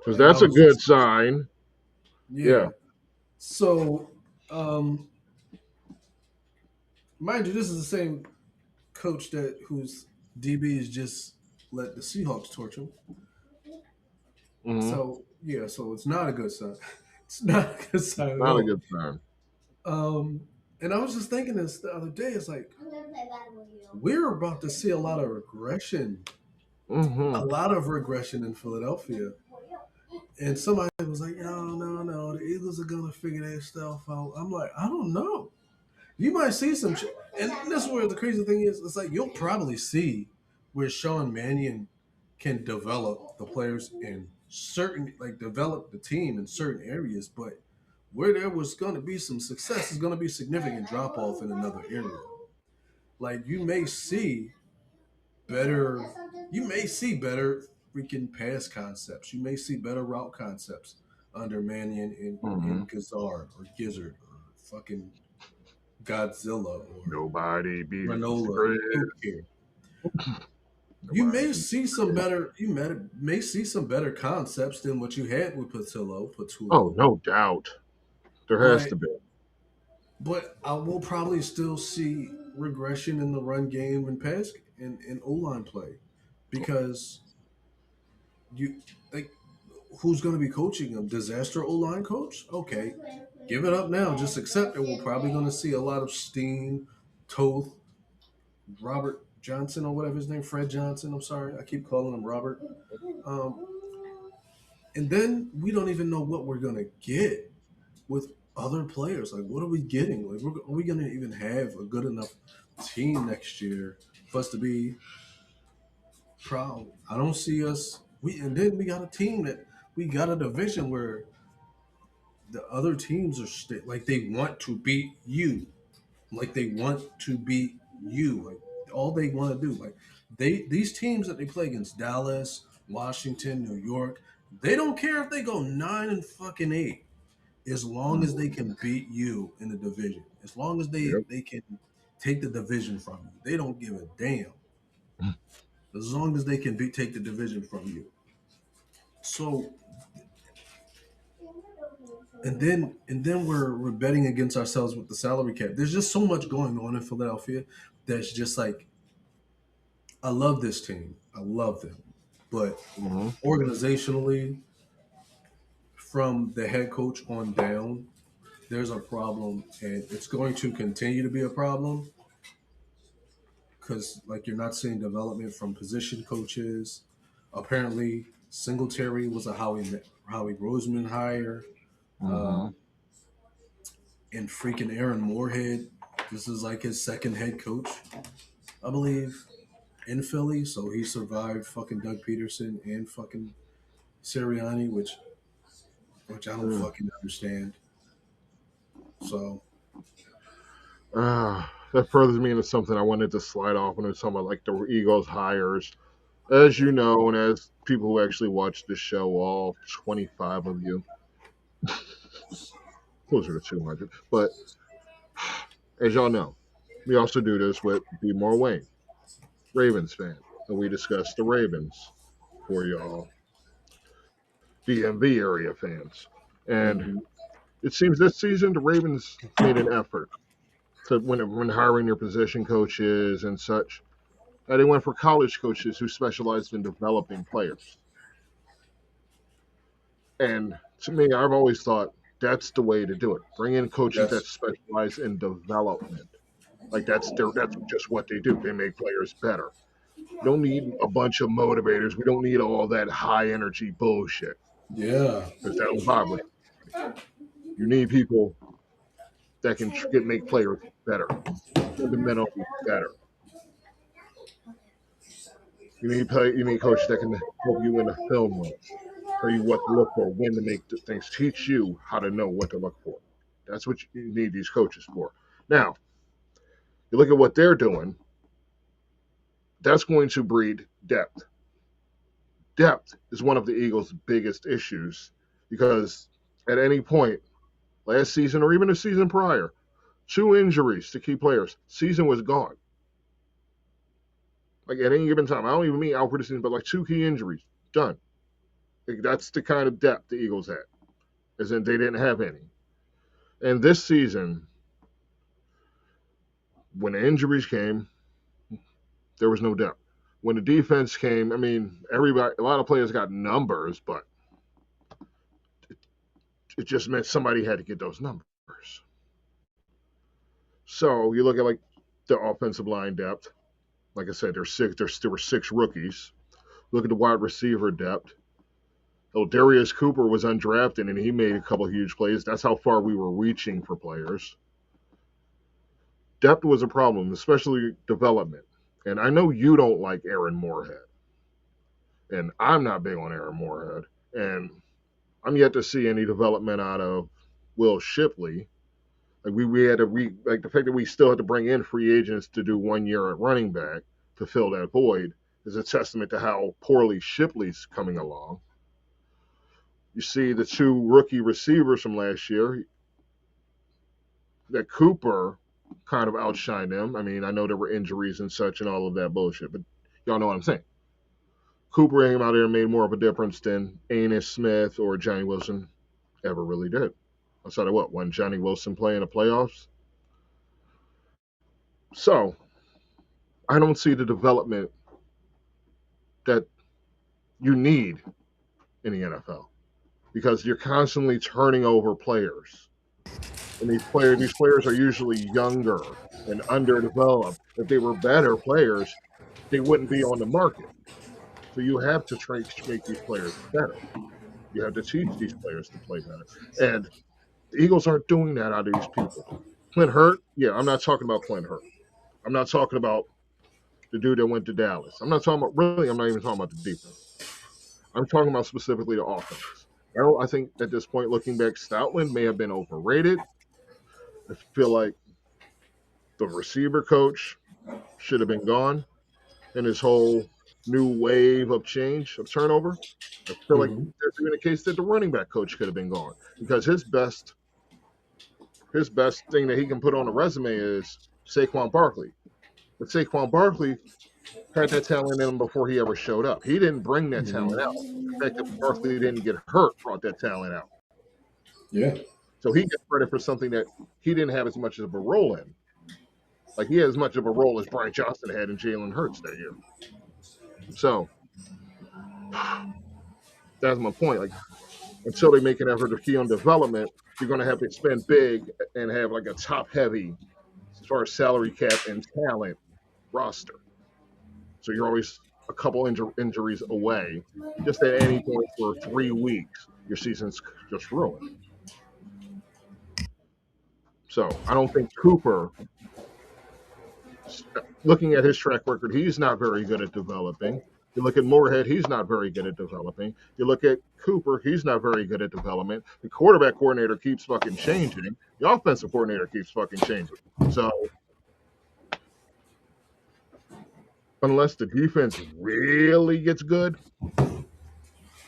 Because and I that's a was good just sign. yeah. Yeah. So, mind you, this is the same coach that whose DBs just let the Seahawks torch him. hmm So yeah, so it's not a good sign. It's not a good sign at Not a all. good sign. Um, and I was just thinking this the other day. It's like we're about to see hmm a lot of regression in Philadelphia. And somebody was like, "No, no, no, the Eagles are gonna figure their stuff out." I'm like, I don't know. You might see some, and this is where the crazy thing is. It's like you'll probably see where Sean Mannion can develop the players in certain, like develop the team in certain areas, but where there was going to be some success is going to be significant drop off in another area. Like better, you may see better freaking pass concepts. You may see better route concepts under Mannion hmm in Gizzard or Gizzard or fucking Godzilla or Nobody beats the Granola. great. Who cares? You Nobody may beats see the some great. better. May see some better concepts than what you had with Oh, Patullo. no doubt. There has But to be. I will probably still see regression in the run game and pass and O line play because you like who's going to be coaching them? Disaster O line coach? Okay, give it up now. Just accept it. We're probably going to see a lot of Steen, Toth, Robert Johnson or whatever his name, Fred Johnson. I'm sorry, I keep calling him Robert. Um, and then we don't even know what we're gonna get with other players. Like, what are we getting? Like, are we gonna even have a good enough team next year for us to be proud? I don't see us. And then we got a team that we got a division where the other teams are like they want to beat you. Like they want to beat you. Like all they want to do. Like these teams that they play against Dallas, Washington, New York, they don't care if they go 9 and fucking 8, as long as they can beat you in the division. As long as Yep. they can take the division from you. They don't give a damn as long as they can take the division from you. So and then we're betting against ourselves with the salary cap. There's just so much going on in Philadelphia that's just like I love this team. I love them. But Mm-hmm. organizationally, from the head coach on down, there's a problem and it's going to continue to be a problem because like you're not seeing development from position coaches. Apparently, Singletary was a Howie Roseman hire, Mm-hmm. and freaking Aaron Moorhead. This is like his second head coach, I believe, in Philly. So he survived fucking Doug Peterson and fucking Sirianni, which I don't Mm. fucking understand. So That furthers me into something I wanted to slide off when it was talking about like the Eagles hires. As you know, and as people who actually watch this show, all 25 of you, closer to 200. But as y'all know, we also do this with Be More Wayne, Ravens fan, and we discuss the Ravens for y'all DMV area fans. And mhm. it seems this season the Ravens made an effort to when hiring their position coaches and such. They went for college coaches who specialized in developing players. And to me, I've always thought that's the way to do it. Bring in coaches that Yes, specialize in development. Like that's just what they do. They make players better. We don't need a bunch of motivators. We don't need all that high energy bullshit yeah, because that'll vibrate. You need people that can make players better, fundamentally better. You need coaches that can help you in the film room, tell you what to look for, when to make the things, teach you how to know what to look for. That's what you need these coaches for. Now, you look at what they're doing. That's going to breed depth. Depth is one of the Eagles' biggest issues because at any point last season or even the season prior, two injuries to key players, season was gone. Like at any given time, I don't even mean out for the season, but like two key injuries, done. Like, that's the kind of depth the Eagles had, as in they didn't have any. And this season, when the injuries came, there was no depth. When the defense came, I mean, everybody, a lot of players got numbers, but it just meant somebody had to get those numbers. So you look at like the offensive line depth. Like I said, there were six rookies. Look at the wide receiver depth. Oh, Darius Cooper was undrafted and he made a couple huge plays. That's how far we were reaching for players. Depth was a problem, especially development. And I know you don't like Aaron Moorhead. And I'm not big on Aaron Moorhead. And I'm yet to see any development out of Will Shipley. Like we had to like the fact that we still had to bring in free agents to do 1 year at running back to fill that void is a testament to how poorly Shipley's coming along. You see the two rookie receivers from last year that Cooper kind of outshined them. I mean, I know there were injuries and such and all of that bullshit, but y'all know what I'm saying. Cooper came out there and made more of a difference than Anis Smith or Johnny Wilson ever really did. Outside of what? When Johnny Wilson play in the playoffs? So, I don't see the development that you need in the NFL because you're constantly turning over players. And these players are usually younger and underdeveloped. If they were better players, they wouldn't be on the market. So you have to make these players better. You have to teach these players to play better. And the Eagles aren't doing that out of these people. Clint Hurt, yeah, I'm not talking about Clint Hurt. I'm not talking about the dude that went to Dallas. I'm not even talking about the defense. I'm talking about specifically the offense. I think at this point, looking back, Stoutland may have been overrated. I feel like the receiver coach should have been gone, and his whole new wave of change of turnover. I feel like mhm. there's even a case that the running back coach could have been gone because his best thing that he can put on a resume is Saquon Barkley. But Saquon Barkley had that talent in him before he ever showed up. He didn't bring that talent out. The fact that Barkley didn't get hurt brought that talent out. Yeah. So he gets credit for something that he didn't have as much of a role in. Like he had as much of a role as Brian Johnson had in Jalen Hurts that year. So that's my point. Like until they make an effort to key on development, you're going to have to spend big and have like a top heavy as far as salary cap and talent roster. So you're always a couple injuries away. Just at any point for 3 weeks, your season's just ruined. So I don't think Cooper, looking at his track record, he's not very good at developing. You look at Moorhead, he's not very good at developing. You look at Cooper, he's not very good at development. The quarterback coordinator keeps fucking changing. The offensive coordinator keeps fucking changing. So unless the defense really gets good,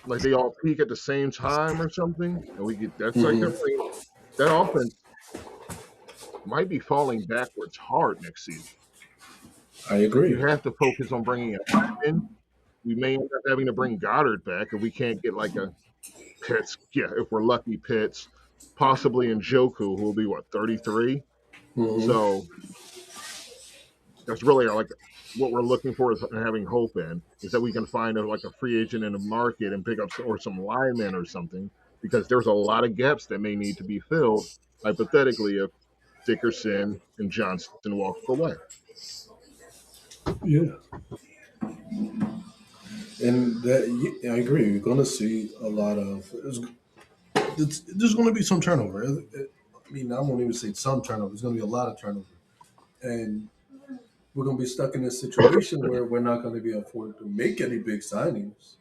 like they all peak at the same time or something, and we get that's like that offense might be falling backwards hard next season. I agree. You have to focus on bringing a lineman. We may end up having to bring Goddard back if we can't get like a Pitts. Yeah, if we're lucky, Pitts, possibly Njoku, who will be 33. So that's really like what we're looking for is having hope in is that we can find like a free agent in the market and pick up some linemen or something because there's a lot of gaps that may need to be filled hypothetically if Dickerson and Johnson walk away. Yeah. And I agree. You're going to see a lot of. There's going to be some turnover. I mean, I won't even say some turnover. There's going to be a lot of turnover, and we're going to be stuck in a situation where we're not going to be able to make any big signings.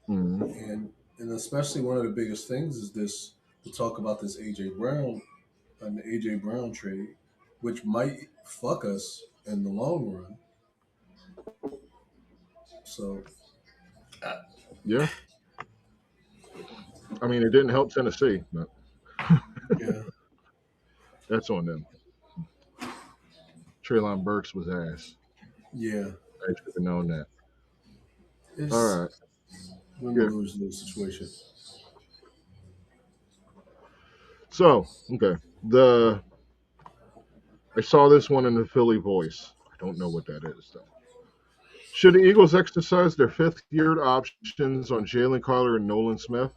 And especially one of the biggest things is this. To talk about this AJ Brown, an AJ Brown trade, which might fuck us in the long run. So. Yeah. I mean, it didn't help Tennessee, but Yeah. That's on them. Treylon Burks was ass. Yeah. I should have known that. It's, all right. We're going to lose the situation. So, okay. I saw this one in the Philly Voice. I don't know what that is, though. Should the Eagles exercise their fifth-year options on Jalen Carter and Nolan Smith?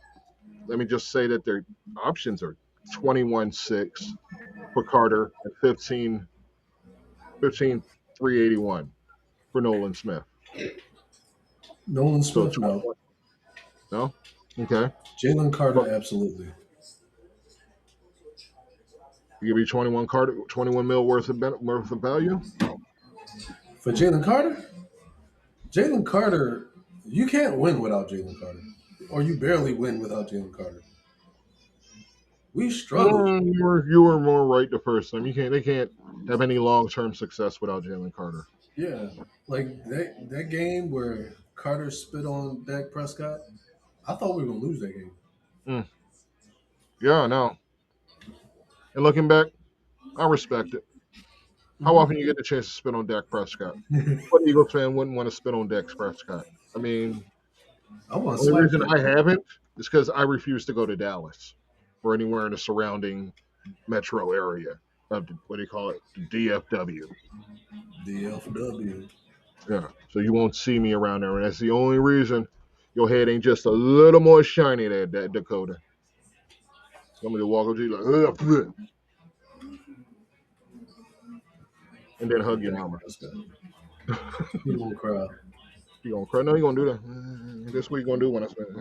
Let me just say that their options are 21-6 for Carter and 15-381 for Nolan Smith. Nolan Smith, no. No? Okay. Jalen Carter, absolutely. You give me 21 mil worth of value? For Jalen Carter? Jalen Carter, you can't win without Jalen Carter. Or you barely win without Jalen Carter. We struggle. You were more right the first time. They can't have any long-term success without Jalen Carter. Yeah. Like that game where Carter spit on Dak Prescott, I thought we were going to lose that game. Yeah, no. And looking back, I respect it. How often you get the chance to spit on Dak Prescott? What Eagles fan wouldn't want to spit on Dak Prescott? I mean, the only reason I haven't is because I refuse to go to Dallas or anywhere in the surrounding metro area of what do you call it? DFW. DFW. Yeah. So you won't see me around there, and that's the only reason your head ain't just a little more shiny there, that Dakota. Somebody walk up to you like, ugh. And then hug your mama. You gonna cry. You gonna cry? No, you gonna do that. This what you gonna do when I spend.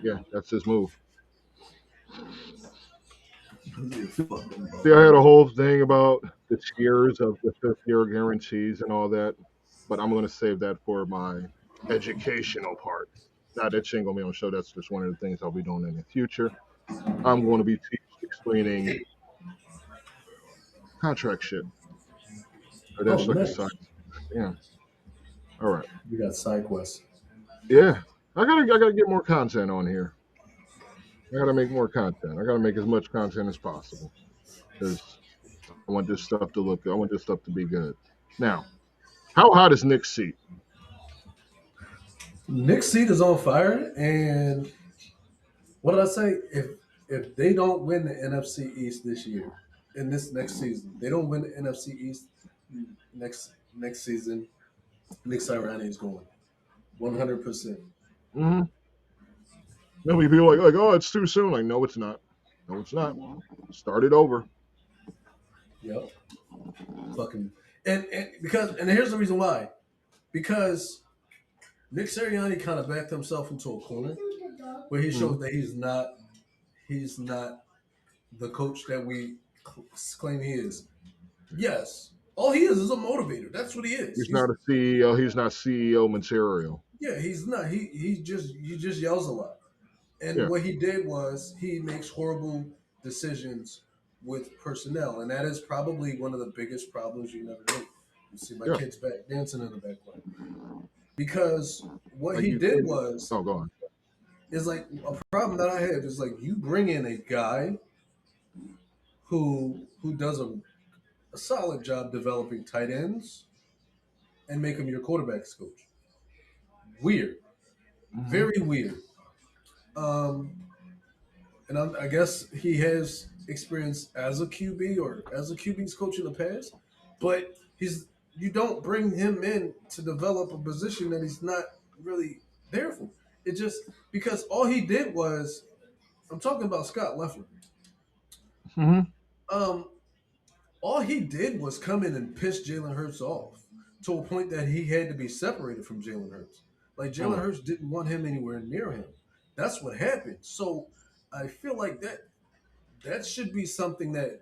Yeah, that's his move. See, I had a whole thing about the tiers of the fifth-year guarantees and all that, but I'm gonna save that for my educational part. Not that shit gonna be on the show. That's just one of the things I'll be doing in the future. I'm going to be explaining contract shit. Or that's like nice. A side. Yeah. All right. We got side quests. Yeah. I gotta get more content on here. I gotta make more content. I gotta make as much content as possible. Because I want this stuff to look good. I want this stuff to be good. Now, how hot is Nick's seat? Nick's seat is on fire, and what did I say? If they don't win the NFC East this year, in this next season, they don't win the NFC East next season. Nick Sirianni is going 100%. Mm-hmm. Many people like, oh, it's too soon. Like, no, it's not. No, it's not. Start it over. Yep. Fucking and because and here's the reason why. Because Nick Sirianni kind of backed himself into a corner where he showed that he's not the coach that we claim he is. Yes, all he is a motivator. That's what he is. He's not a CEO. He's not CEO material. Yeah, he's not. He just yells a lot. And what he did was he makes horrible decisions with personnel, and that is probably one of the biggest problems you never knew. You see my kids back dancing in the background because what like he did was go on. Is like a problem that I have is like you bring in a guy who does a solid job developing tight ends and make him your quarterback's coach. Weird, very weird. And I guess he has experience as a QB or as a QB's coach in the past, but you don't bring him in to develop a position that he's not really there for. It just because all he did was, I'm talking about Scott Leffler. All he did was come in and piss Jalen Hurts off to a point that he had to be separated from Jalen Hurts. Like Jalen Hurts didn't want him anywhere near him. That's what happened. So I feel like that should be something that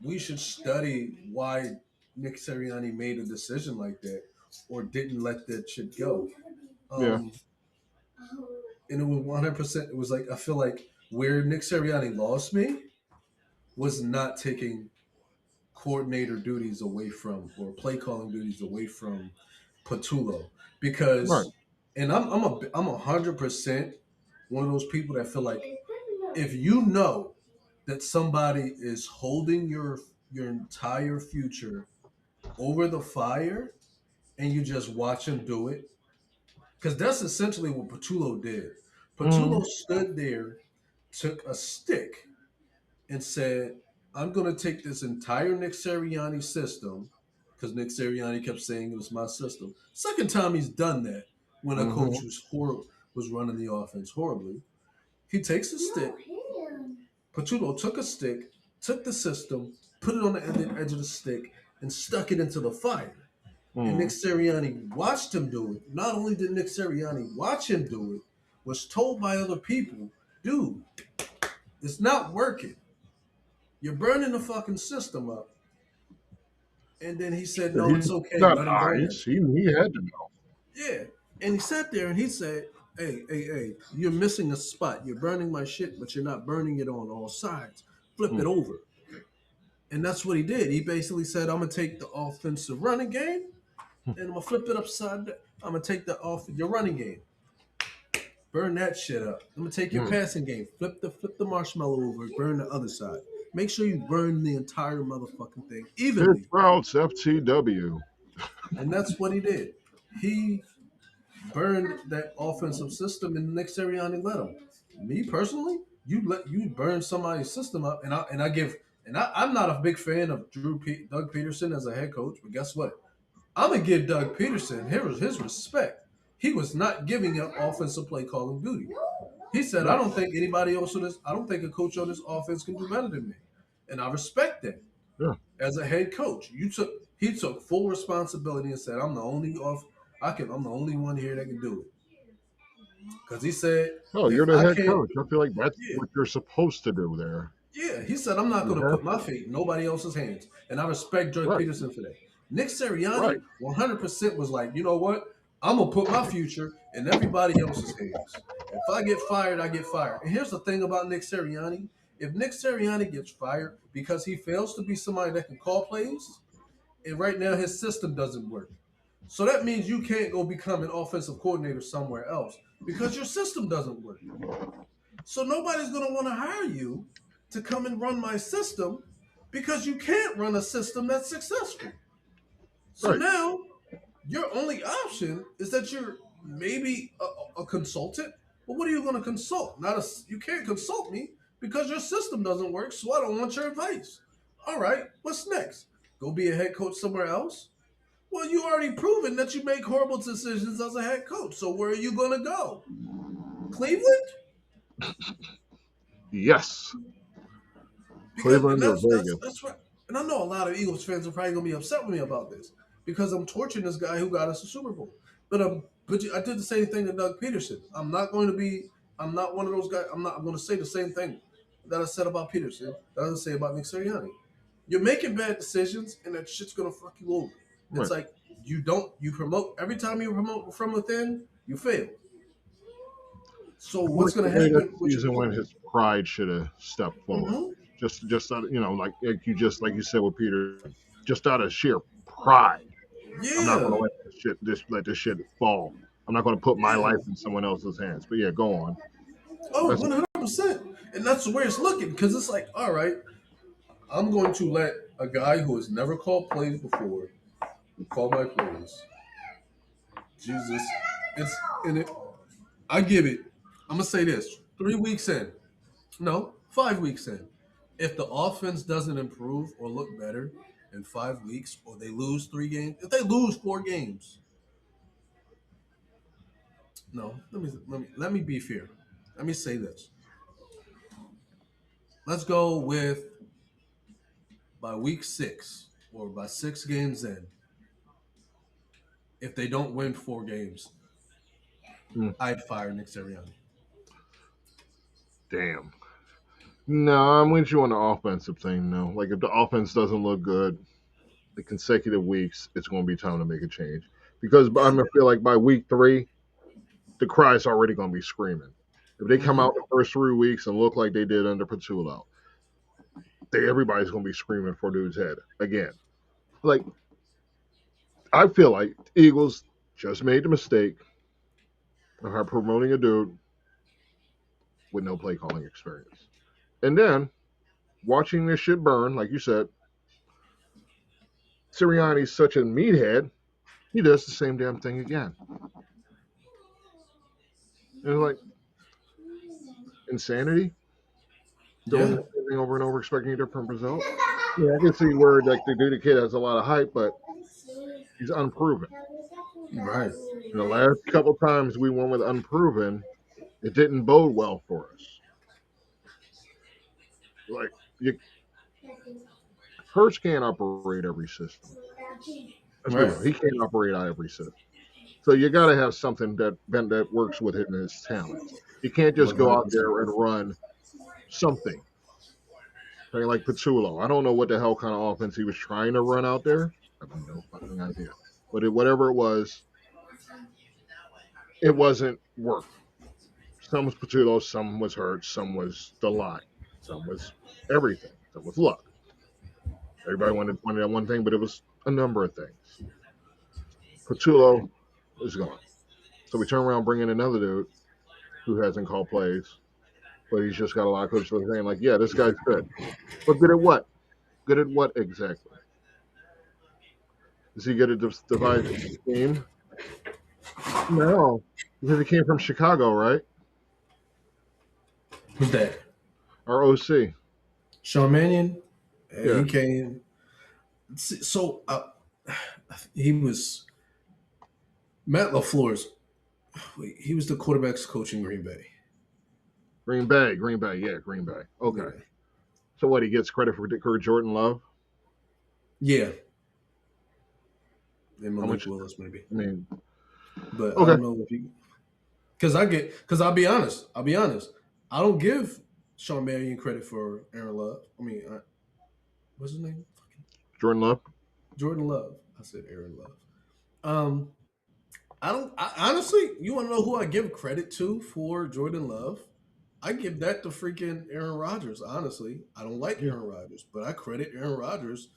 we should study why Nick Sirianni made a decision like that or didn't let that shit go. And it was 100%. It was like, I feel like where Nick Sirianni lost me was not taking coordinator duties away from or play calling duties away from Patullo because, and I'm 100% one of those people that feel like if you know that somebody is holding your entire future over the fire and you just watch him do it, because that's essentially what Patullo did. Patullo stood there, took a stick, and said, I'm going to take this entire Nick Sirianni system, because Nick Sirianni kept saying it was my system. Second time he's done that when a coach was running the offense horribly. He takes a stick. Patullo took a stick, took the system, put it on the edge of the stick, and stuck it into the fire. And Nick Sirianni watched him do it. Not only did Nick Sirianni watch him do it, was told by other people, dude, it's not working. You're burning the fucking system up. And then he said, no, it's okay. Not nice. He had to know. Yeah. And he sat there and he said, hey, you're missing a spot. You're burning my shit, but you're not burning it on all sides. Flip it over. And that's what he did. He basically said, I'm going to take the offensive running game and I'm going to flip it upside down. I'm going to take your running game. Burn that shit up. I'm going to take your passing game. Flip the marshmallow over. Burn the other side. Make sure you burn the entire motherfucking thing evenly. Routes FTW. And that's what he did. He burned that offensive system, and Nick Sirianni let him. Me personally, you burn somebody's system up, and I'm not a big fan of Doug Peterson as a head coach, but guess what? I'm gonna give Doug Peterson his respect. He was not giving up offensive play calling duty. He said, I don't think anybody else I don't think a coach on this offense can do better than me. And I respect that. Yeah. As a head coach, he took full responsibility and said, I'm the only one here that can do it. Because he said, you're the head coach. I feel like that's what you're supposed to do there. Yeah, he said, I'm not going to put my fate in nobody else's hands. And I respect Doug Peterson for that. Nick Sirianni 100% was like, you know what? I'm going to put my future in everybody else's hands. If I get fired, I get fired. And here's the thing about Nick Sirianni. If Nick Sirianni gets fired because he fails to be somebody that can call plays, and right now his system doesn't work. So that means you can't go become an offensive coordinator somewhere else because your system doesn't work. So nobody's going to want to hire you to come and run my system because you can't run a system that's successful. So Right. now your only option is that you're maybe a consultant. But what are you going to consult? You can't consult me because your system doesn't work. So I don't want your advice. All right, what's next? Go be a head coach somewhere else? Well, you already proven that you make horrible decisions as a head coach. So where are you going to go? Cleveland? Yes. Because and Cleveland or that's Vegas. that's right. And I know a lot of Eagles fans are probably gonna be upset with me about this because I'm torturing this guy who got us a Super Bowl. I did the same thing to Doug Peterson. I'm not going to be. I'm not one of those guys. I'm going to say the same thing that I said about Peterson. That I didn't say about Nick Sirianni. You're making bad decisions, and that shit's gonna fuck you over. It's Right. like you promote every time you promote from within, you fail. So I like what's the gonna way that happen with your season when coach? his pride should have stepped forward. Mm-hmm. Just like you said with Peterson, just out of sheer pride. I'm not going Yeah, to let this shit fall. I'm not going to put my yeah. life in someone else's hands. But yeah, go on. Oh, That's 100%. And that's where it's looking because it's like, all right, I'm going to let a guy who has never called plays before call my plays. Jesus. It's in it. I give it. I'm going to say this 3 weeks in. No, 5 weeks in. If the offense doesn't improve or look better in 5 weeks, or they lose 3 games, if they lose 4 games, no, let me be fair. Let me say this. Let's go with by week 6 or by 6 games in, if they don't win 4 games, mm, I'd fire Nick Sirianni. damn. No, I'm with you on the offensive thing. No, like if the offense doesn't look good, the consecutive weeks, it's going to be time to make a change. Because I'm Yeah. gonna feel like by week 3, the cry's already going to be screaming. If they come Mm-hmm. out the first 3 weeks and look like they did under Patullo, everybody's going to be screaming for dude's head again. Like I feel like the Eagles just made the mistake of promoting a dude with no play calling experience, and then watching this shit burn, like you said, Sirianni's such a meathead. He does the same damn thing again. And it's like insanity, doing Yeah. the same thing over and over, expecting a different result. Yeah, I can see where like the kid has a lot of hype, but he's unproven. Right. And the last couple times we went with unproven, it didn't bode well for us. Like you, Hurts can't operate every system. Let's be Right. real. He can't operate out every system. So you got to have something that works with his talents. You can't just go out 100%. there and run something. Like Patullo. I don't know what the hell kind of offense he was trying to run out there. I have no fucking idea. But whatever it was, it wasn't working. Some was Patullo, some was Hurt, some was the line, some was everything, some was luck. Everybody wanted that one thing, but it was a number of things. Patullo is gone. So we turn around, bring in another dude who hasn't called plays, but he's just got a lot of coaches saying, like, yeah, this guy's good. But good at what? Good at what exactly? Is he good at devising a scheme? No, because he came from Chicago, right? Who's that? Our OC. Sean Mannion. Yeah. He came. So he was Matt LaFleur's. Wait, he was the quarterback's coach in Green Bay. Green Bay. Yeah, Green Bay. Okay. Yeah. So what? He gets credit for Jordan Love? Yeah. And How Malik much? Willis, maybe. I mean, But I okay. don't know if he. Because I'll be honest. I don't give Sean Marion credit for Aaron Love. What's his name? Jordan Love. Jordan Love. I said Aaron Love. Um, honestly, you want to know who I give credit to for Jordan Love? I give that to freaking Aaron Rodgers. Honestly, I don't like Yeah. Aaron Rodgers, but I credit Aaron Rodgers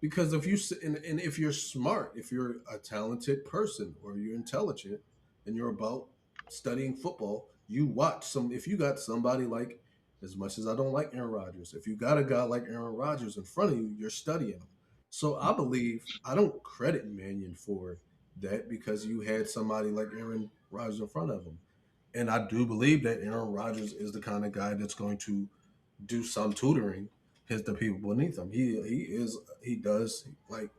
because and if you're smart, if you're a talented person or you're intelligent and you're about studying football, you watch some. If you got somebody like As much as I don't like Aaron Rodgers, if you got a guy like Aaron Rodgers in front of you, you're studying him. So I believe I don't credit Mannion for that because you had somebody like Aaron Rodgers in front of him. And I do believe that Aaron Rodgers is the kind of guy that's going to do some tutoring his the people beneath him. He does like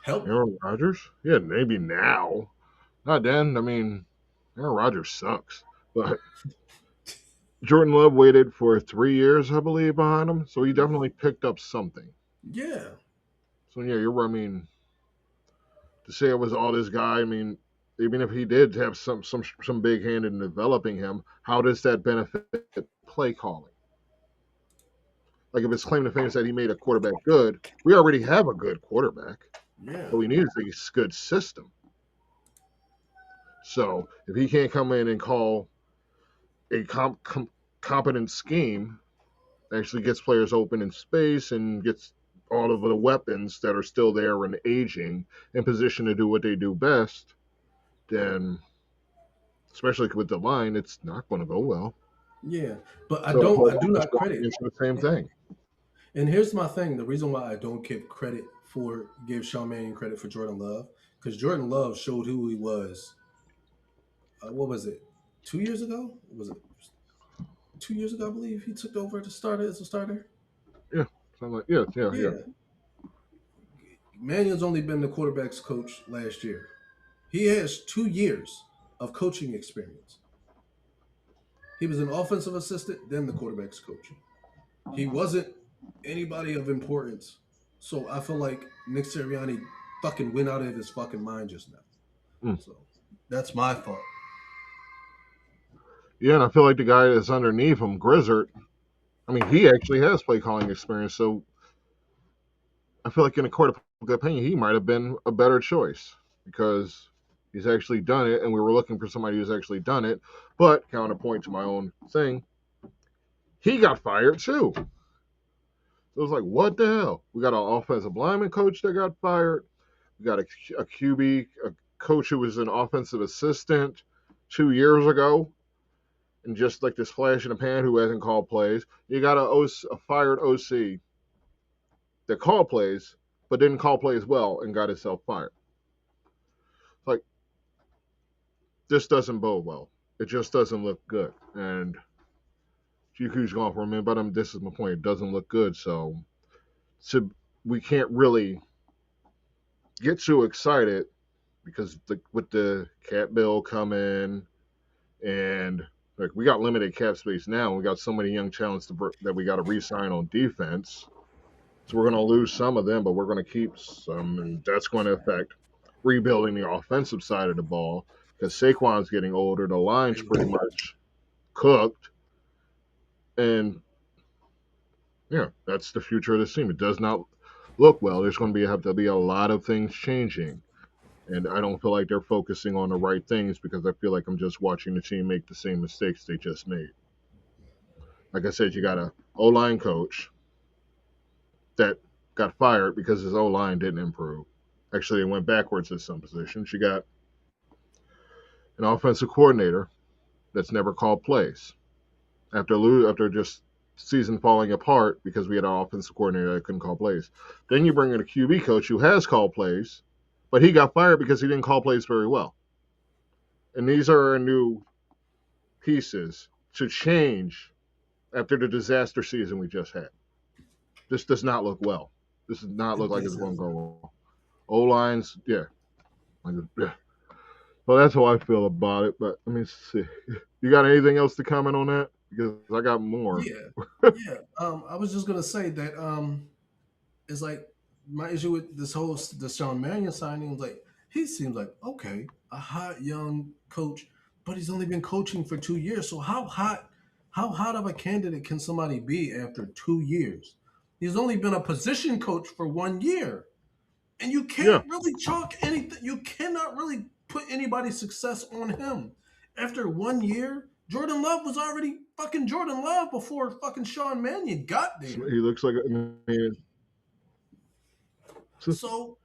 help. Aaron Rodgers? Yeah, maybe now. Not then. I mean, Aaron Rodgers sucks. But Jordan Love waited for 3 years, I believe, behind him. So he definitely picked up something. Yeah. So yeah, I mean, to say it was all this guy, I mean, even if he did have some big hand in developing him, how does that benefit play calling? Like if his claim to fame is that he made a quarterback good, we already have a good quarterback. Yeah. What we need is a good system. So if he can't come in and call a competent scheme, actually gets players open in space and gets all of the weapons that are still there and aging in position to do what they do best, then especially with the line, it's not going to go well. Yeah. But So the whole I do office not walking credit. into the same thing. And here's my thing: the reason why I don't give Sean Mannion credit for Jordan Love, because Jordan Love showed who he was. What was it? 2 years ago? Was it 2 years ago? I believe he took over to start as a starter. Yeah. So I'm like, yeah. Yeah, Mannion's only been the quarterback's coach last year. He has 2 years of coaching experience. He was an offensive assistant, then the quarterback's coach. He wasn't anybody of importance. So I feel like Nick Sirianni fucking went out of his fucking mind just now. Mm. So that's my fault. Yeah, and I feel like the guy that's underneath him, Grizzard, I mean, he actually has play calling experience. So I feel like in a court of public opinion, he might have been a better choice because he's actually done it, and we were looking for somebody who's actually done it. But counterpoint to my own thing, he got fired too. So it was like, what the hell? We got an offensive lineman coach that got fired. We got a QB, a coach who was an offensive assistant 2 years ago, and just like this flash in the pan who hasn't called plays. You got a fired OC that called plays, but didn't call plays well and got himself fired. Like, this doesn't bode well. It just doesn't look good. And GQ's gone for a minute, but this is my point. It doesn't look good. So we can't really get too excited because with the cap bill coming and like we got limited cap space now. We got so many young talents that we got to re-sign on defense. So we're going to lose some of them, but we're going to keep some, and that's going to affect rebuilding the offensive side of the ball because Saquon's getting older. The line's pretty much cooked, and yeah, that's the future of this team. It does not look well. There's going to have to be a lot of things changing, and I don't feel like they're focusing on the right things because I feel like I'm just watching the team make the same mistakes they just made. Like I said, you got a O-line coach that got fired because his O-line didn't improve. Actually, it went backwards at some positions. You got an offensive coordinator that's never called plays after just season falling apart because we had an offensive coordinator that couldn't call plays. Then you bring in a QB coach who has called plays, but he got fired because he didn't call plays very well. And these are our new pieces to change after the disaster season we just had. This does not look well. This does not look like it's going to go well. O-lines, yeah. Well, that's how I feel about it. But let me see. You got anything else to comment on that? Because I got more. Yeah. I was just gonna say that it's like my issue with the Sean Mannion signing was like he seems like okay, a hot young coach, but he's only been coaching for 2 years. So how hot of a candidate can somebody be after 2 years? He's only been a position coach for 1 year. And you can't really chalk anything. You cannot really put anybody's success on him. After 1 year, Jordan Love was already fucking Jordan Love before fucking Sean Mannion got there. He looks like a man. So,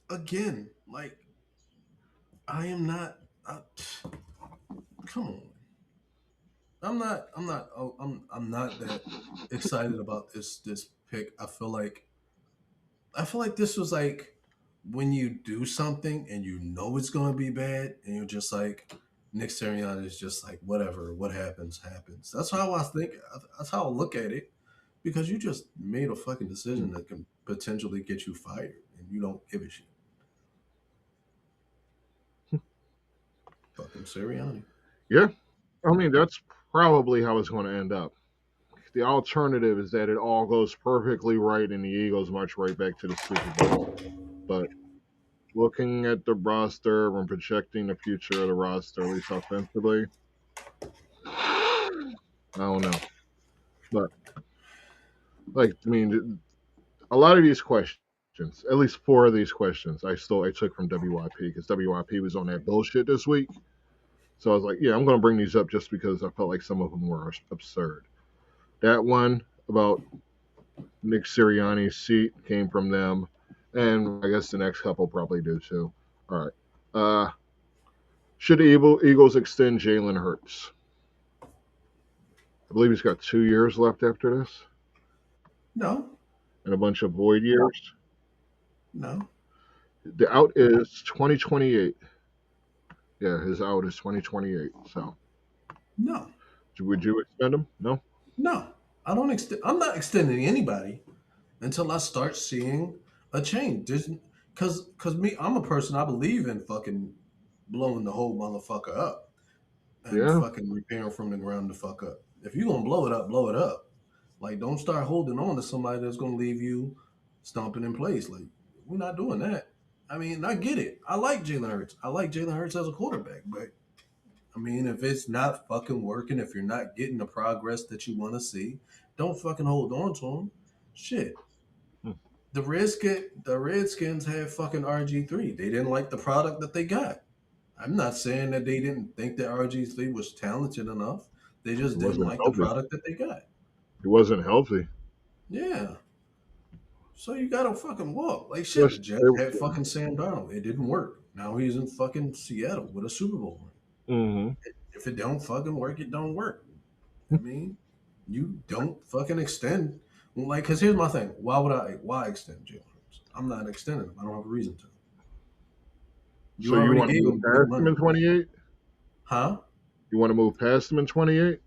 again, like, I am not. Come on. I'm not that excited about this pick. I feel like this was like when you do something and you know it's going to be bad, and you're just like, Nick Sirianni is just like, whatever, what happens, happens. That's how I think. That's how I look at it, because you just made a fucking decision that can potentially get you fired, and you don't give a shit. Fucking Sirianni. Yeah, I mean that's probably how it's going to end up. The alternative is that it all goes perfectly right and the Eagles march right back to the Super Bowl. But looking at the roster and projecting the future of the roster, at least offensively, I don't know. But like, I mean, a lot of these questions, at least four of these questions, I took from WYP because WYP was on that bullshit this week. So I was like, yeah, I'm going to bring these up just because I felt like some of them were absurd. That one about Nick Sirianni's seat came from them, and I guess the next couple probably do too. All right. Should the Eagles extend Jalen Hurts? I believe he's got 2 years left after this, No, and a bunch of void years. no, The out is 2028. Yeah, his out is 2028. So, no, would you extend him? No. no. I'm not extending anybody until I start seeing a change. Cause me, I'm a person, I believe in fucking blowing the whole motherfucker up and Yeah. fucking repairing from the ground the fuck up. If you're gonna blow it up, blow it up. Like, don't start holding on to somebody that's gonna leave you stomping in place. Like, we're not doing that. I mean, I get it. I like Jalen Hurts. I like Jalen Hurts as a quarterback, but I mean, if it's not fucking working, if you're not getting the progress that you want to see, don't fucking hold on to him. Shit. Hmm. The Redskins had fucking RG3. They didn't like the product that they got. I'm not saying that they didn't think that RG3 was talented enough. They He just didn't wasn't like the healthy. product that they got. He wasn't healthy. Yeah. So you gotta fucking walk. Like shit, the Plus, Jets had fucking Sam Darnold. It didn't work. Now he's in fucking Seattle with a Super Bowl ring. mm-hmm. If it don't fucking work, it don't work. I mean, you don't fucking extend. Like, cause here's my thing. Why extend Jalen Hurts? I'm not extending him. I don't have a reason to. You So you already want to gave move him good past him money. in 28? Huh? You want to move past him in 28?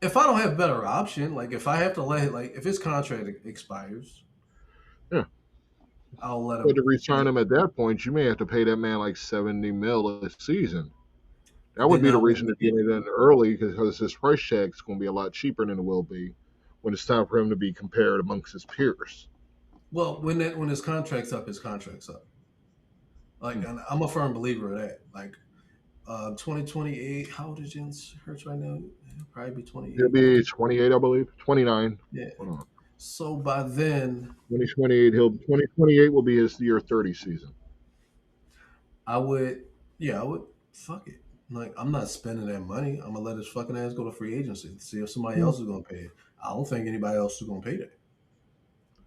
If I don't have a better option, like if I have to like if his contract expires, Yeah. I'll let But him. to resign him at that point, you may have to pay that man like 70 mil a season. That would Then be I the reason to wouldn't get get. it in early because his price tag is going to be a lot cheaper than it will be when it's time for him to be compared amongst his peers. Well, when his contract's up, his contract's up. Like, Hmm. and I'm a firm believer of that. Like, 2028. How old is Jalen Hurts right now? He'll probably be He'll 28. be 28, I believe. 29. Yeah. Hold on. So by then, 2028 will be his year 30 season. I would, yeah, I would. Fuck it. Like, I'm not spending that money. I'm gonna let his fucking ass go to free agency. See if somebody Hmm. else is gonna pay it. I don't think anybody else is gonna pay that.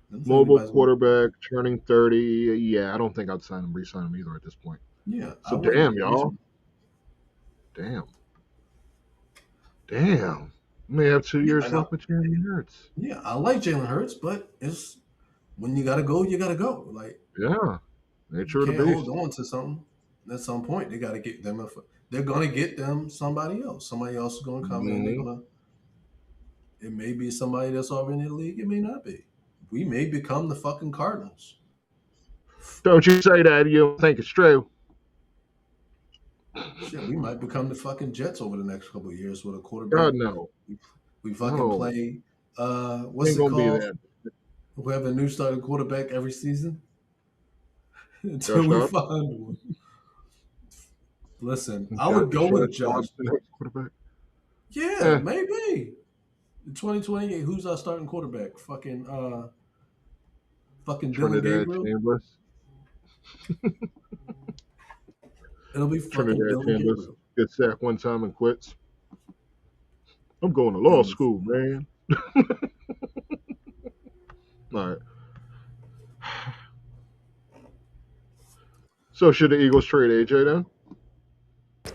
I don't think Mobile anybody's gonna. quarterback turning 30. Yeah, I don't think I'd re-sign him either at this point. Yeah, I So wouldn't. damn, y'all. Damn. Damn. We may have 2 years I left know. with Jalen Hurts. Yeah, I like Jalen Hurts, but it's when you gotta go, you gotta go. Like, Yeah. you Nature of the can't hold beast. on to something. At some point, they gotta get them. They're gonna get them somebody else. Somebody else is gonna come in. They're Mm-hmm. gonna. It may be somebody that's already in the league. It may not be. We may become the fucking Cardinals. Don't you say that. You don't think it's true. Shit, we might become the fucking Jets over the next couple of years with a quarterback. God, no. We fucking No. play. What's Ain't it going to be called? that. We have a new starting quarterback every season until Josh we Dobbs? find one. Listen, I Josh would go with Dobbs, Josh. the next quarterback. Yeah, maybe. In 2028, who's our starting quarterback? Fucking Dylan Trinidad Gabriel. Chambliss. It'll be fucking Trinidad Dylan Chambliss Gabriel. gets sacked one time and quits. I'm going to law It'll be school, man. All right. So should the Eagles trade AJ then?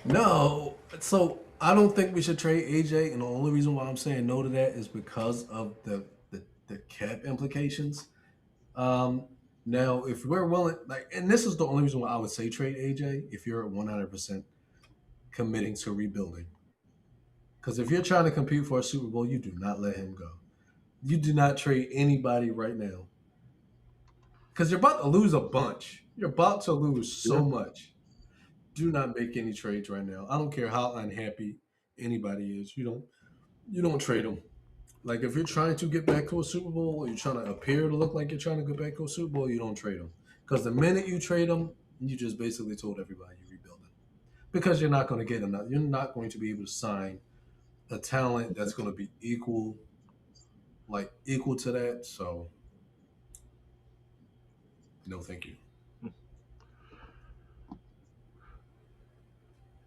No. So I don't think we should trade AJ, and the only reason why I'm saying no to that is because of the cap implications. Um, Now, if we're willing, like, and this is the only reason why I would say trade AJ if you're 100% committing to rebuilding. Because if you're trying to compete for a Super Bowl, you do not let him go. You do not trade anybody right now. Because you're about to lose a bunch. You're about to lose Yeah. so much. Do not make any trades right now. I don't care how unhappy anybody is. You don't trade them. Like if you're trying to get back to a Super Bowl, or you're trying to appear to look like you're trying to get back to a Super Bowl, you don't trade them. Because the minute you trade them, you just basically told everybody you're rebuilding. Because you're not going to get enough. You're not going to be able to sign a talent that's going to be equal to that. So, no, thank you.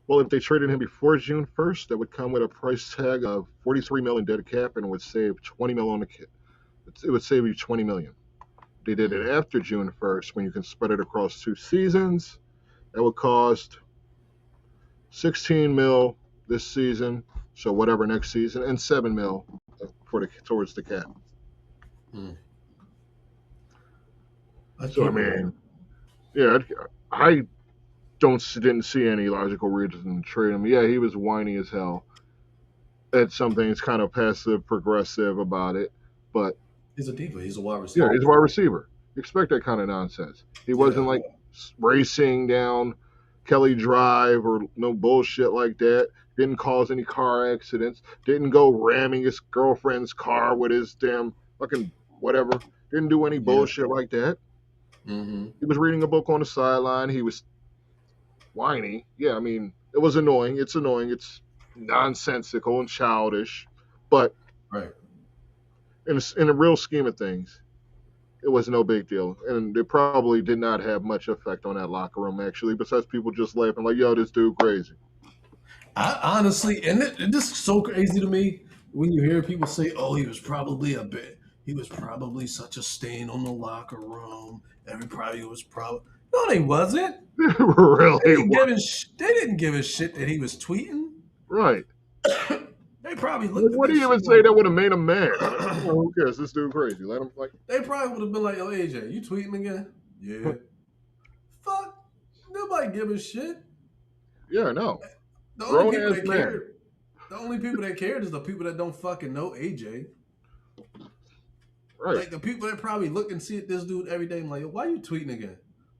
Well, if they traded him before June 1st, that would come with a price tag of 43 million dead cap, and it would save 20 million on the cap. It would save you 20 million. They did it after June 1st, when you can spread it across 2 seasons. That would cost 16 mil this season, so whatever next season, and 7 mil towards the cap. So I mean, yeah, I didn't see any logical reason to trade him. Yeah, he was whiny as hell. At some things, kind of passive progressive about it, but He's a diva. He's a wide yeah, receiver. he's a wide receiver. You expect that kind of nonsense. He wasn't like racing down Kelly Drive or no bullshit like that. Didn't cause any car accidents. Didn't go ramming his girlfriend's car with his damn fucking whatever. Didn't do any bullshit like that. Mm-hmm. He was reading a book on the sideline. He was whiny. Yeah, I mean, it was annoying. It's annoying. It's nonsensical and childish. But Right. in the real scheme of things, it was no big deal. And it probably did not have much effect on that locker room, actually, besides people just laughing like, yo, this dude crazy. I honestly, and this is so crazy to me when you hear people say, "Oh, he was probably he was probably such a stain on the locker room. Everybody was probably." No, they wasn't. Really? They didn't give a shit that he was tweeting. Right. They probably looked at What do this you even shit say like, that would have made him mad? Who cares? This dude crazy. Let him like. they probably would have been like, "Yo, AJ, you tweeting again?" Yeah. Fuck. Nobody give a shit. Yeah, no. The only Grown people ass that man. cared. The only people that cared is the people that don't fucking know AJ. Right. Like the people that probably look and see this dude every day and like, why are you tweeting again?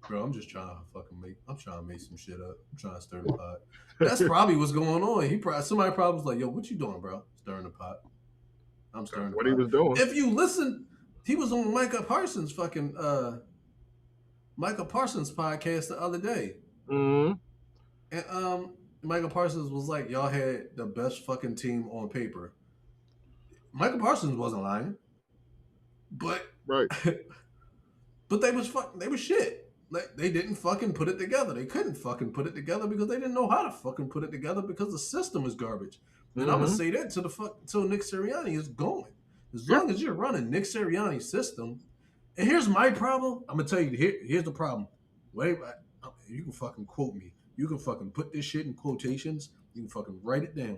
Bro, I'm just trying to make some shit up. I'm trying to stir the pot. That's probably what's going on. Somebody probably was like, yo, what you doing, bro? Stirring the pot. I'm stirring the pot. What he was doing. If you listen, he was on Micah Parsons' podcast the other day. Mm-hmm. And Michael Parsons was like, y'all had the best fucking team on paper. Michael Parsons wasn't lying. But Right. but they was shit. Like they didn't fucking put it together. They couldn't fucking put it together because they didn't know how to fucking put it together because the system is garbage. And I'm gonna say that till Nick Sirianni is going. As long as you're running Nick Sirianni's system, and here's my problem. I'm gonna tell you here's the problem. Wait, you can fucking quote me. You can fucking put this shit in quotations. You can fucking write it down.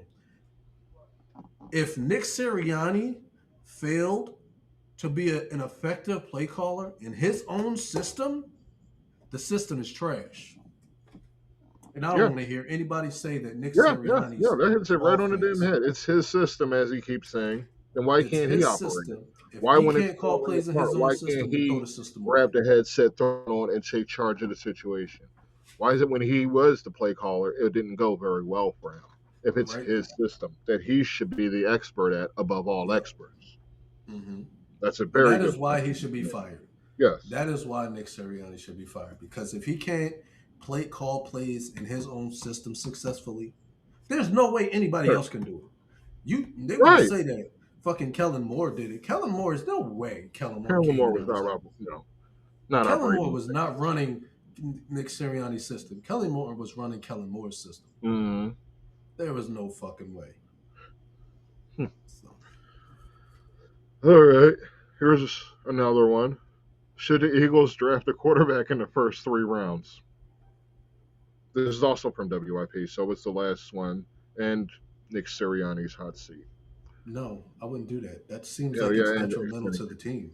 If Nick Sirianni failed to be an effective play caller in his own system, the system is trash. And I don't want to hear anybody say that Nick Sirianni's that hits it right on the damn head. It's his system, as he keeps saying. Then why can't he operate? Why he can't call plays in his own system, he throw the system grab the headset, throw it on, and take charge of the situation? Why is it when he was the play caller, it didn't go very well for him? If it's his system that he should be the expert at, above all experts. Mm-hmm. That's a very That good is why he should be fired. Yes. That is why Nick Sirianni should be fired. Because if he can't call plays in his own system successfully, there's no way anybody else can do it. They would say that fucking Kellen Moore did it. Kellen Moore is no way Kellen Moore was not Kellen Moore was not running Nick Sirianni's system. Kellen Moore was running Kellen Moore's system. Mm-hmm. There was no fucking way. So. All right. Here's another one. Should the Eagles draft a quarterback in the first 3 rounds? This is also from WIP, so it's the last one. And Nick Sirianni's hot seat. No, I wouldn't do that. That seems Yeah, like it's yeah, and detrimental to the team.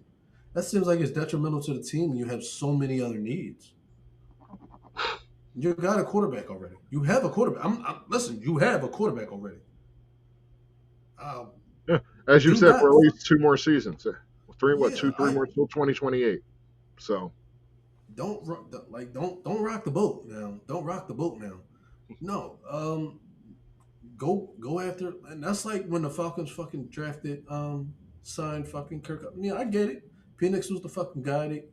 That seems like it's detrimental to the team, and you have so many other needs. You got a quarterback already. You have a quarterback. Listen. You have a quarterback already. Uh, yeah. As you do said, not. for at least 2 more seasons. Three, what, Yeah, 2, 3 more till 2028. So don't rock the boat now. Don't rock the boat now. No. Go after, and that's like when the Falcons fucking drafted signed fucking Kirk. Yeah, I get it. Penix was the fucking guy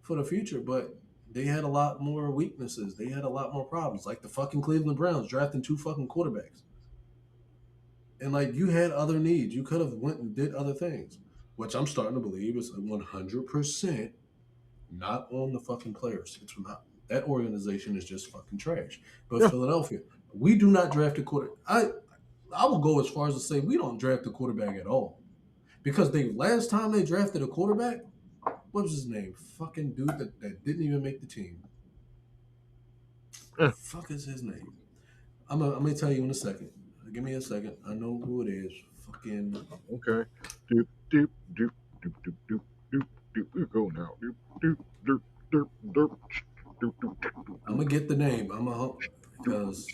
for the future, but they had a lot more weaknesses. They had a lot more problems, like the fucking Cleveland Browns drafting 2 fucking quarterbacks. And like you had other needs. You could have went and did other things, which I'm starting to believe is 100% not on the fucking players. It's not. That organization is just fucking trash. But yeah, Philadelphia, we do not draft a quarter. I will go as far as to say we don't draft a quarterback at all. Because the last time they drafted a quarterback, what was his name? Fucking dude that didn't even make the team. yeah. Fuck is his name? I'm gonna tell you in a second. Give me a second. I know who it is. Fucking. Okay. Doop doop doop doop doop doop doop doop. You go now. Doop doop doop doop doop doop doop doop. I'm gonna get the name. I'm gonna because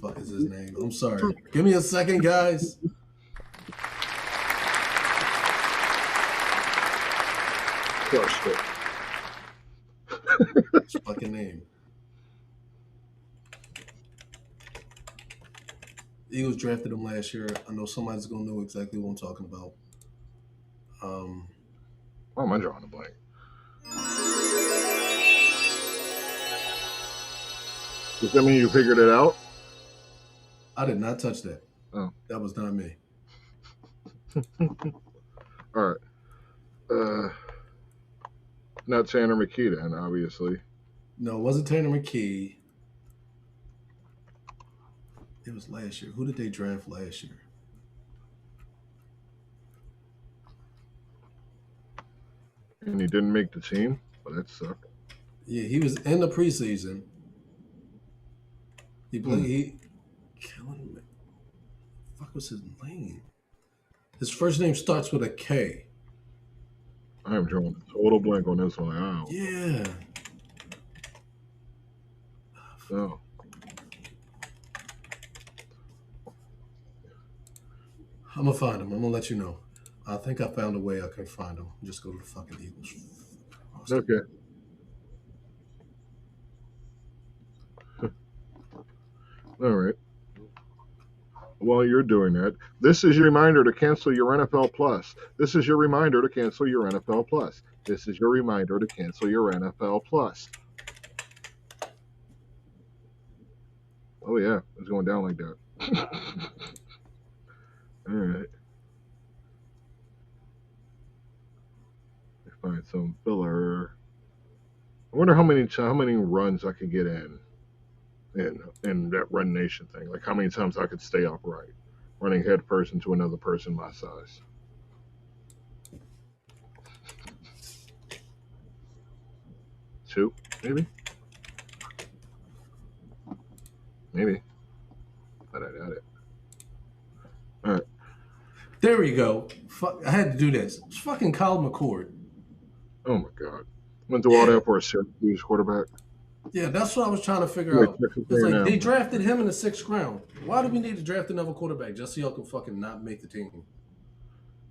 fuck is his name? I'm sorry. Give me a second, guys. Crushed it. His fucking name. Eagles drafted him last year. I know somebody's gonna know exactly what I'm talking about. Why am I drawing a blank? Does that mean you figured it out? I did not touch that. Oh. That was not me. All right. Not Tanner McKee then, obviously. No, it wasn't Tanner McKee. It was last year. Who did they draft last year? And he didn't make the team, but that sucked. Yeah, he was in the preseason. He played. Fuck was his name? His first name starts with a K. I am drawing a total blank on this one. Ow. Yeah. No. I'm gonna find him. I'm gonna let you know. I think I found a way I can find him. Just go to the fucking Eagles. Okay. All right. While you're doing that, this is your reminder to cancel your NFL Plus. This is your reminder to cancel your NFL Plus. This is your reminder to cancel your NFL Plus. Oh, yeah. It's going down like that. All right. Let's find some filler. I wonder how many runs I could get in that Run Nation thing. Like how many times I could stay upright, running head first into another person my size. Two, maybe. But I doubt it. All right. There we go. Fuck, I had to do this. It's fucking Kyle McCord. Oh my God. Went through all that for a Syracuse quarterback. Yeah, that's what I was trying to figure out. It's like they drafted him in the 6th round. Why do we need to draft another quarterback just so y'all can fucking not make the team?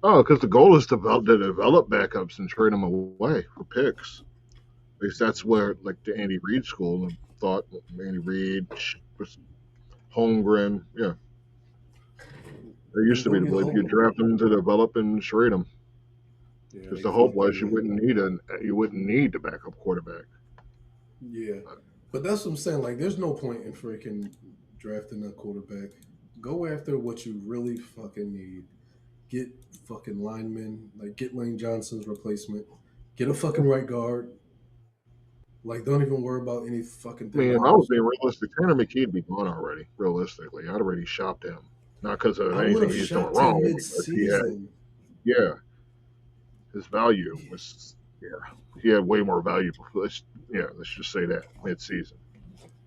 Oh, because the goal is to develop backups and trade them away for picks. At least that's where, like, the Andy Reid school thought. Andy Reid, Holmgren, yeah. There used to be the belief you draft them to develop and trade them. Because the hope was you wouldn't need the backup quarterback. Yeah, but that's what I'm saying. Like, there's no point in freaking drafting a quarterback. Go after what you really fucking need. Get fucking linemen. Like, get Lane Johnson's replacement. Get a fucking right guard. Like, don't even worry about any fucking thing. I mean, if I was being realistic, Tanner McKee'd be gone already. Realistically, I'd already shopped him. Not because of anything he's doing wrong. Mid-season. His value was he had way more value. Let's just say that mid-season.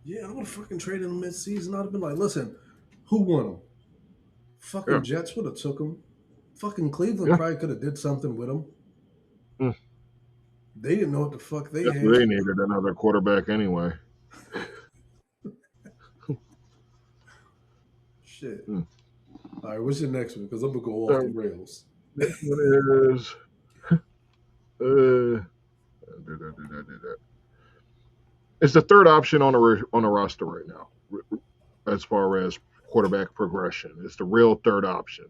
Yeah, I would have fucking traded him mid-season. I'd have been like, listen, who won him? Yeah, Fucking Jets would have took him. Fucking Cleveland yeah. probably could have did something with him. Mm. They didn't know what the fuck they That's had. what they needed, another quarterback anyway. Shit. Mm. All right, what's your next one? Because I'm gonna go off the rails. Next one is uh, it's the third option on a roster right now, as far as quarterback progression. It's the real third option.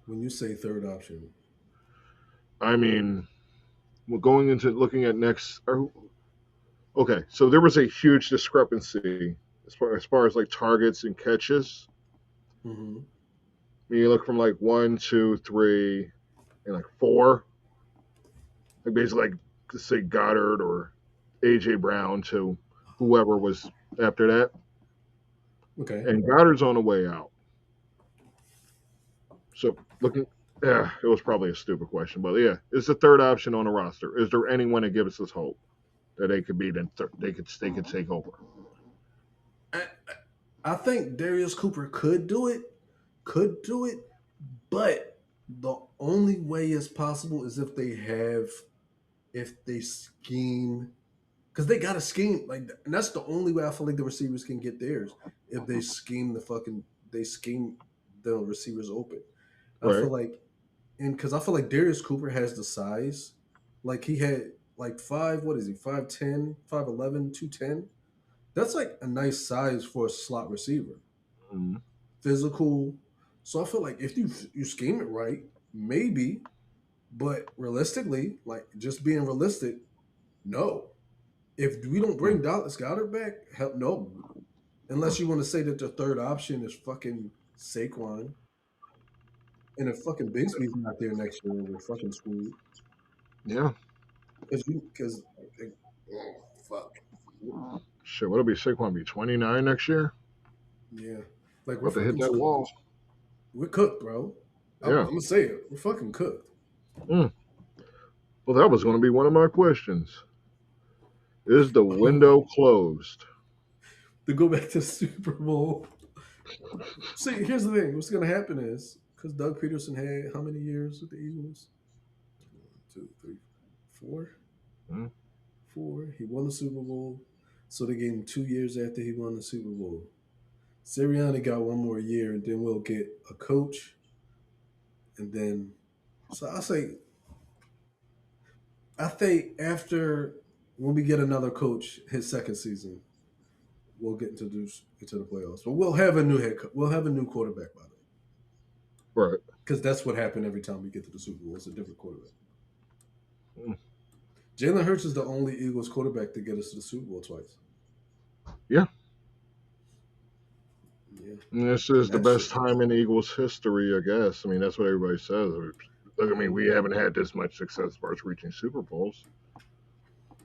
When you say third option, I mean, we're going into looking at next. Okay, so there was a huge discrepancy as far as like targets and catches. mm-hmm. When you look from like 1, 2, 3, and like 4, like basically like say Goddard or AJ Brown to whoever was after that, Okay. and Goddard's on the way out. So looking, yeah, it was probably a stupid question, but yeah, it's the third option on the roster. Is there anyone that gives us hope that they could be they could take over? I think Darius Cooper could do it, but the only way it's possible is if they scheme, because they got to scheme like, and that's the only way I feel like the receivers can get theirs if they scheme the receivers open. I Right. feel like, and because I feel like Darius Cooper has the size, like he had like what is he, 5'10", 5'11", 210. That's like a nice size for a slot receiver. Mm-hmm. Physical. So I feel like if you scheme it right, maybe, but realistically, like just being realistic, no. If we don't bring Dallas Goddard back, hell no. Unless you want to say that the third option is fucking Saquon. And if fucking Bigsby's not there next year, we're fucking screwed. Yeah. Because oh fuck. Shit, what'll be Saquon be 29 next year? Yeah. Like we're About to hit fucking that wall. We're cooked, bro. I'm Yeah. gonna say it. We're fucking cooked. Well, that was going to be one of my questions. Is the window closed? To go back to the Super Bowl. See, here's the thing. What's gonna happen is because Doug Peterson had how many years with the Eagles? 1, 2, 3, 4. Hmm. 4. He won the Super Bowl. So they gave him 2 years after he won the Super Bowl. Sirianni got 1 more year, and then we'll get a coach. And then, so I think after when we get another coach, his second season, we'll get into the playoffs. But we'll have a new we'll have a new quarterback by then. Right. Because that's what happened every time we get to the Super Bowl. It's a different quarterback. Mm. Jalen Hurts is the only Eagles quarterback to get us to the Super Bowl twice. Yeah. Yeah. And this is the best time in Eagles history, I guess. I mean, that's what everybody says. Look, I mean, we haven't had this much success as far as reaching Super Bowls.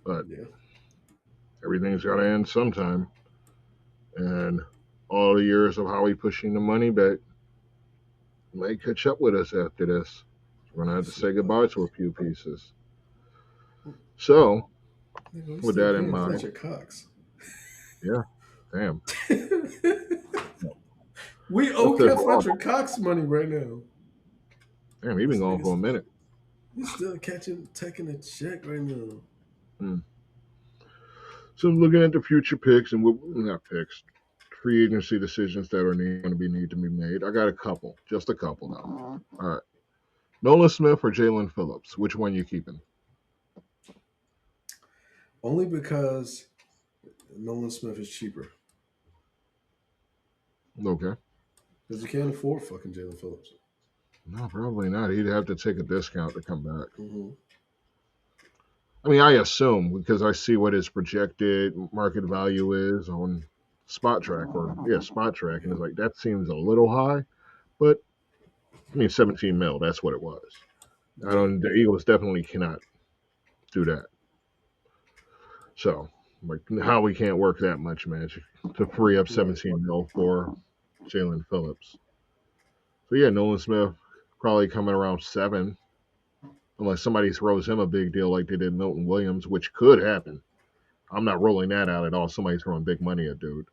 But everything's got to end sometime. And all the years of Howie pushing the money back may catch up with us after this. We're going to have to say goodbye to a few pieces. So, with that in mind. Fletcher Cox. Yeah, damn. We owe Fletcher Cox money right now. Damn, he's been gone for a minute. He's still taking a check right now. So looking at the future picks and not picks, free agency decisions that are need to be made. I got a couple, just a couple now. All right, Nolan Smith or Jalen Phillips? Which one you keeping? Only because Nolan Smith is cheaper. Okay. Because you can't afford fucking Jalen Phillips. No, probably not. He'd have to take a discount to come back. Mm-hmm. I mean, I assume because I see what his projected market value is on Spot Track, and it's like that seems a little high, but I mean, 17 mil, that's what it was. The Eagles definitely cannot do that. So, like, how we can't work that much magic to free up 17 mil for Jalen Phillips. So yeah, Nolan Smith probably coming around 7. unless somebody throws him a big deal like they did Milton Williams, which could happen. I'm not rolling that out at all. Somebody throwing big money at dude.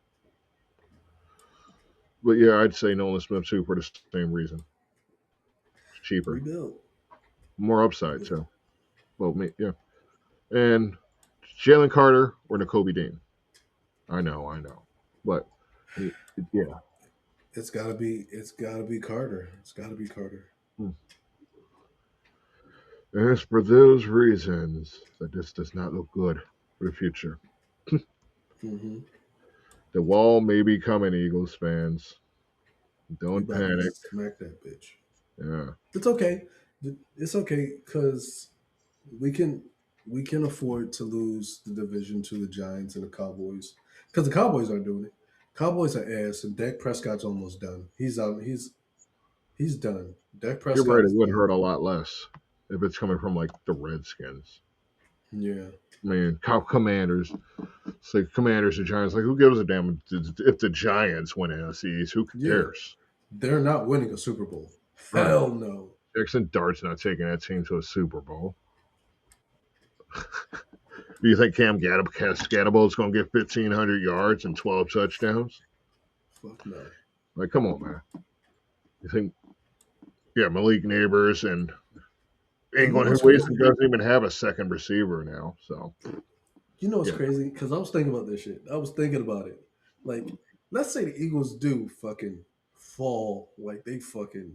But yeah, I'd say Nolan Smith too for the same reason. It's cheaper, Rebuild. more upside too. Well, yeah. And Jalen Carter or N'Kobe Dean. I know, but yeah. It's gotta be Carter. It's gotta be Carter. And it's for those reasons that this does not look good for the future. Mm-hmm. The wall may be coming, Eagles fans. We Don't about to panic. smack that bitch. Yeah. It's okay. It's okay because we can afford to lose the division to the Giants and the Cowboys because the Cowboys aren't doing it. Cowboys are ass, and Dak Prescott's almost done. He's out. He's done. Dak You're Prescott right, it is would done. hurt a lot less if it's coming from like the Redskins. Yeah. I mean, Commanders. It's like Commanders and Giants. Like, who gives a damn if the Giants win NFC East? Who cares? They're not winning a Super Bowl. Right. Hell no. Jackson Dart's not taking that team to a Super Bowl. Do you think Cam Scatterbo is going to get 1,500 yards and 12 touchdowns? Fuck no. Like, come on, man. You think, yeah, Malik Neighbors and England, who doesn't even have a second receiver now. So, you know what's crazy? Because I was thinking about this shit. I was thinking about it. Like, let's say the Eagles do fucking fall, like they fucking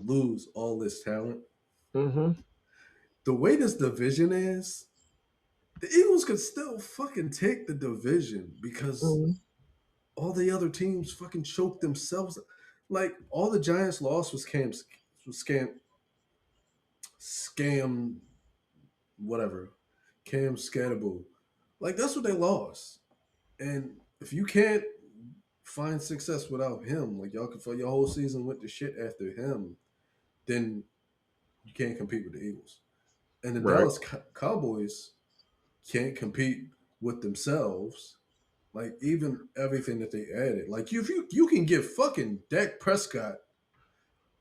lose all this talent. Mm-hmm. The way this division is, the Eagles could still fucking take the division because all the other teams fucking choked themselves. Like, all the Giants lost was scam, whatever, Cam Scatterbo. Like, that's what they lost. And if you can't find success without him, like y'all could, for your whole season went to shit after him, then you can't compete with the Eagles. And the Dallas Cowboys can't compete with themselves. Like, even everything that they added. Like, you can give fucking Dak Prescott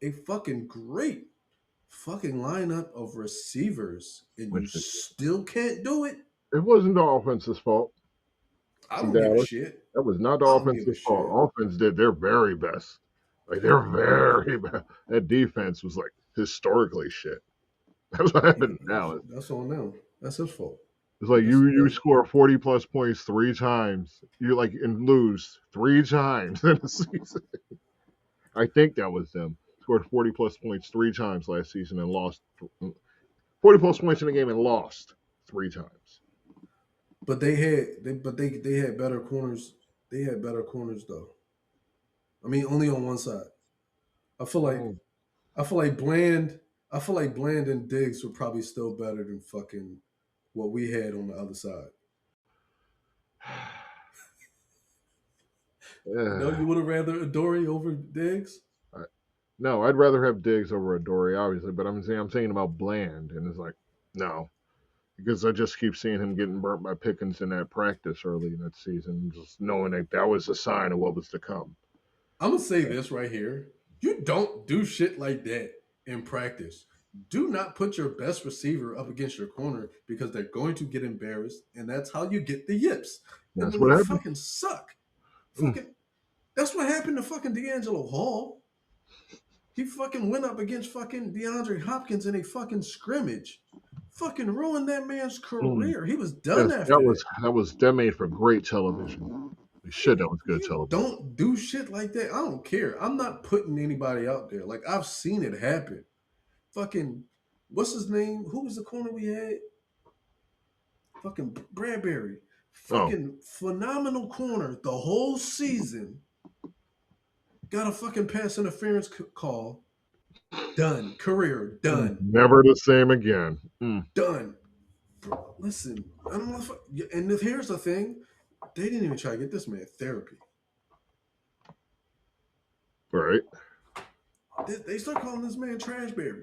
a fucking great fucking lineup of receivers, and you still can't do it. It wasn't the offense's fault. I don't give a shit. That was not the offense's fault. Offense did their very best. Like, they're very bad. That defense was like historically shit. That's what happened in Dallas. That's on them. That's his fault. It's like you score 40 plus points 3 times. You like and lose 3 times in the season. I think that was them. Scored 40 plus points 3 times last season and lost 40 plus points in the game and lost 3 times. But they had better corners. They had better corners though. I mean, only on one side. I feel like Bland and Diggs were probably still better than fucking what we had on the other side. No, you would have rather Adoree over Diggs? No, I'd rather have Diggs over Adoree, obviously, but I'm thinking about Bland, and it's like, no. Because I just keep seeing him getting burnt by Pickens in that practice early in that season, just knowing that was a sign of what was to come. I'm going to say this right here. You don't do shit like that in practice. Do not put your best receiver up against your corner because they're going to get embarrassed, and that's how you get the yips. That's what happened. Fucking suck. That's what happened to fucking D'Angelo Hall. He fucking went up against fucking DeAndre Hopkins in a fucking scrimmage. Fucking ruined that man's career. He was done after that. That made for great television. Shit, that was good television. Don't do shit like that. I don't care. I'm not putting anybody out there. Like, I've seen it happen. Fucking, what's his name? Who was the corner we had? Fucking Bradbury. Fucking phenomenal corner the whole season. Got a fucking pass interference call. Done. Career. Done. Never the same again. Done. Bro, listen. I don't know if and here's the thing. They didn't even try to get this man therapy. Right. They start calling this man Trashberry.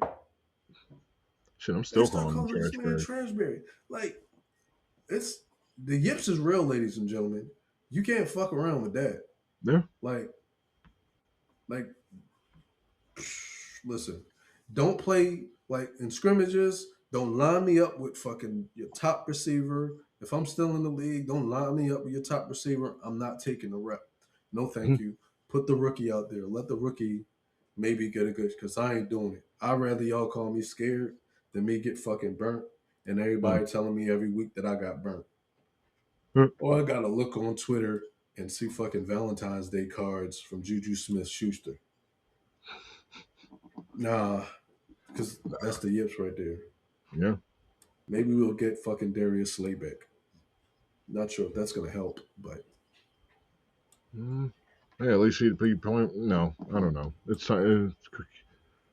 Shit, I'm still calling him this man Trashberry. Like, it's the yips is real, ladies and gentlemen. You can't fuck around with that. Yeah. Like, listen, don't play like in scrimmages. Don't line me up with fucking your top receiver. If I'm still in the league, don't line me up with your top receiver. I'm not taking the rep. No, thank you. Put the rookie out there. Let the rookie maybe get a good, because I ain't doing it. I'd rather y'all call me scared than me get fucking burnt and everybody telling me every week that I got burnt. Or I got to look on Twitter and see fucking Valentine's Day cards from Juju Smith-Schuster. Nah, because that's the yips right there. Yeah. Maybe we'll get fucking Darius Slay back. Not sure if that's going to help, but. Yeah, at least he'd be point. No, I don't know. It's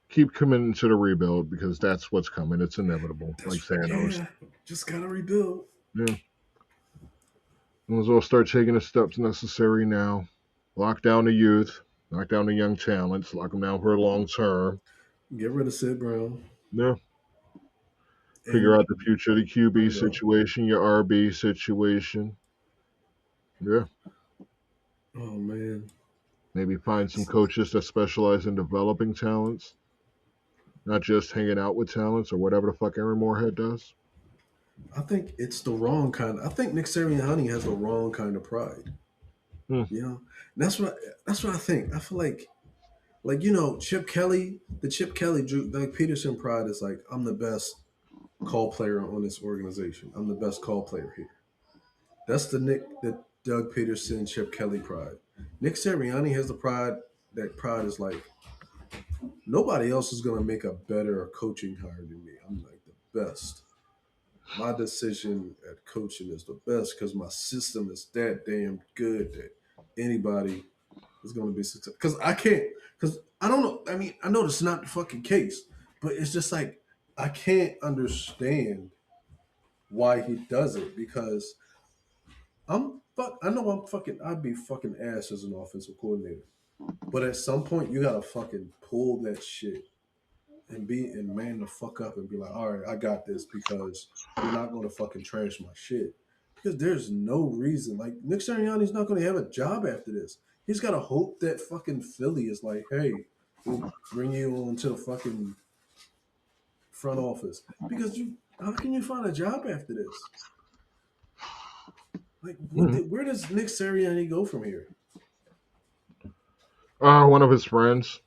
keep committing to the rebuild because that's what's coming. It's inevitable, like Thanos. Yeah, just got to rebuild. Yeah. Might as well start taking the steps necessary now. Lock down the youth, knock down the young talents, lock them down for a long term. Get rid of Sid Brown. Yeah. Figure out the future, the QB situation, your RB situation. Yeah. Oh, man. Maybe find some coaches that specialize in developing talents, not just hanging out with talents or whatever the fuck Aaron Moorhead does. I think it's the wrong kind. I think Nick Sirianni has the wrong kind of pride. You know, that's what I think. I feel like Chip Kelly, Doug Peterson pride is like, I'm the best call player on this organization. I'm the best call player here. That's the Doug Peterson, Chip Kelly pride. Nick Sirianni has the pride. That pride is like, nobody else is gonna make a better coaching hire than me. I'm like the best. My decision at coaching is the best because my system is that damn good that anybody is going to be successful. Because I don't know. I mean, I know that's not the fucking case, but it's just like I can't understand why he does it because I know I'd be fucking ass as an offensive coordinator, but at some point you gotta fucking pull that shit and man the fuck up and be like, all right, I got this because you're not gonna fucking trash my shit. Because there's no reason. Like Nick Sirianni's not gonna have a job after this. He's gotta hope that fucking Philly is like, hey, we'll bring you on to the fucking front office. Because how can you find a job after this? Like, where does Nick Sirianni go from here? One of his friends.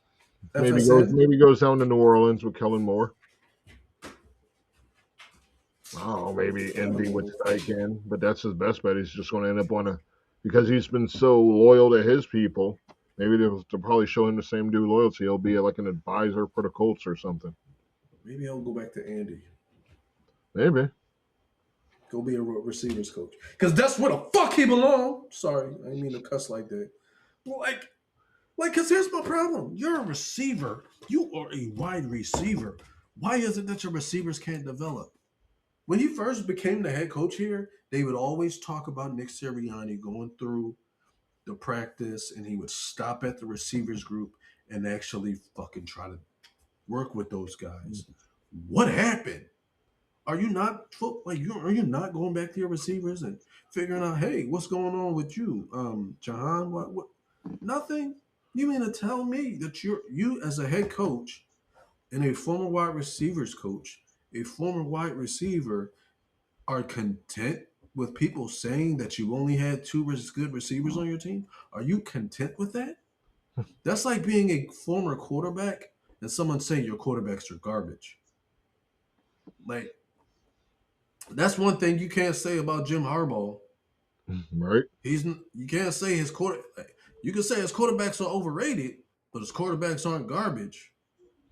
FSN? Maybe goes down to New Orleans with Kellen Moore. Oh, maybe Indy with Steichen, but that's his best bet. He's just going to end up because he's been so loyal to his people. Maybe they'll probably show him the same due loyalty. He'll be like an advisor for the Colts or something. Maybe I'll go back to Andy. Maybe. Go be a receivers coach. Because that's where the fuck he belongs. Sorry, I didn't mean to cuss like that. Like, because here's my problem. You're a receiver. You are a wide receiver. Why is it that your receivers can't develop? When he first became the head coach here, they would always talk about Nick Sirianni going through the practice, and he would stop at the receivers group and actually fucking try to work with those guys. What happened? Are you not going back to your receivers and figuring out, hey, what's going on with you, Jahan? What? Nothing. You mean to tell me that you as a head coach and a former wide receivers coach, a former wide receiver, are content with people saying that you only had two good receivers on your team? Are you content with that? That's like being a former quarterback and someone saying your quarterbacks are garbage. Like, that's one thing you can't say about Jim Harbaugh. Right. You can't say his you can say his quarterbacks are overrated, but his quarterbacks aren't garbage.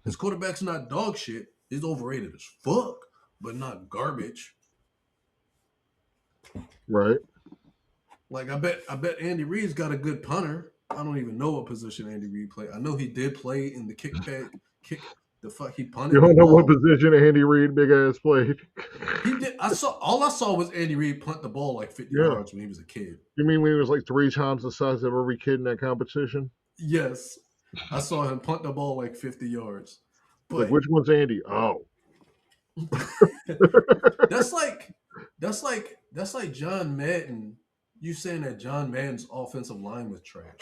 His quarterback's not dog shit. He's overrated as fuck, but not garbage. Right. Like I bet Andy Reid's got a good punter. I don't even know what position Andy Reid played. I know he did play in the kick. The fuck he punted. You don't know what position Andy Reid big ass played. He did. All I saw was Andy Reid punt the ball like 50 yards when he was a kid. You mean when he was like 3 times the size of every kid in that competition? Yes, I saw him punt the ball like 50 yards. But like, which one's Andy? Oh, that's like John Madden. You saying that John Madden's offensive line was trash?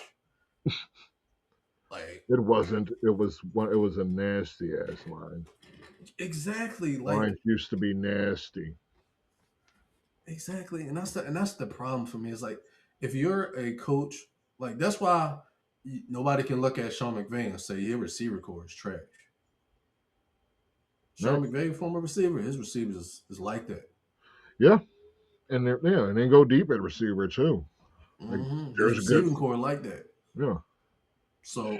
Like it wasn't. It was a nasty ass line. Exactly. Like Lions used to be nasty. exactly, and that's the problem for me. Is like if you're a coach, like that's why nobody can look at Sean McVay and say your receiver core is trash. No. Sean McVay, former receiver, his receivers is like that. Yeah. And and they go deep at receiver too. Like His there's a good receiving core like that. yeah. So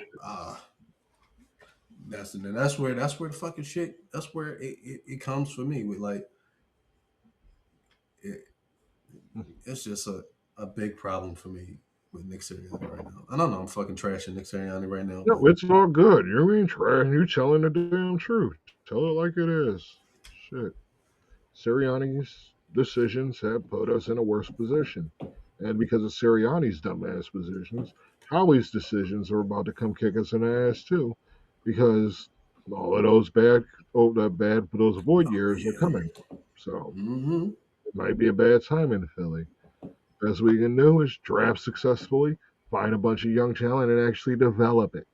that's where the fucking shit. That's where it comes for me with like it's just a big problem for me with Nick Sirianni right now. I don't know. I'm fucking trashing Nick Sirianni right now. No, it's all good. You're being trash. You're telling the damn truth. Tell it like it is. Shit. Sirianni's decisions have put us in a worse position. And because of Sirianni's dumbass positions, Howie's decisions are about to come kick us in the ass too. Because all of those those void years are coming. So it might be a bad time in Philly. Best we can do is draft successfully, find a bunch of young talent, and actually develop it.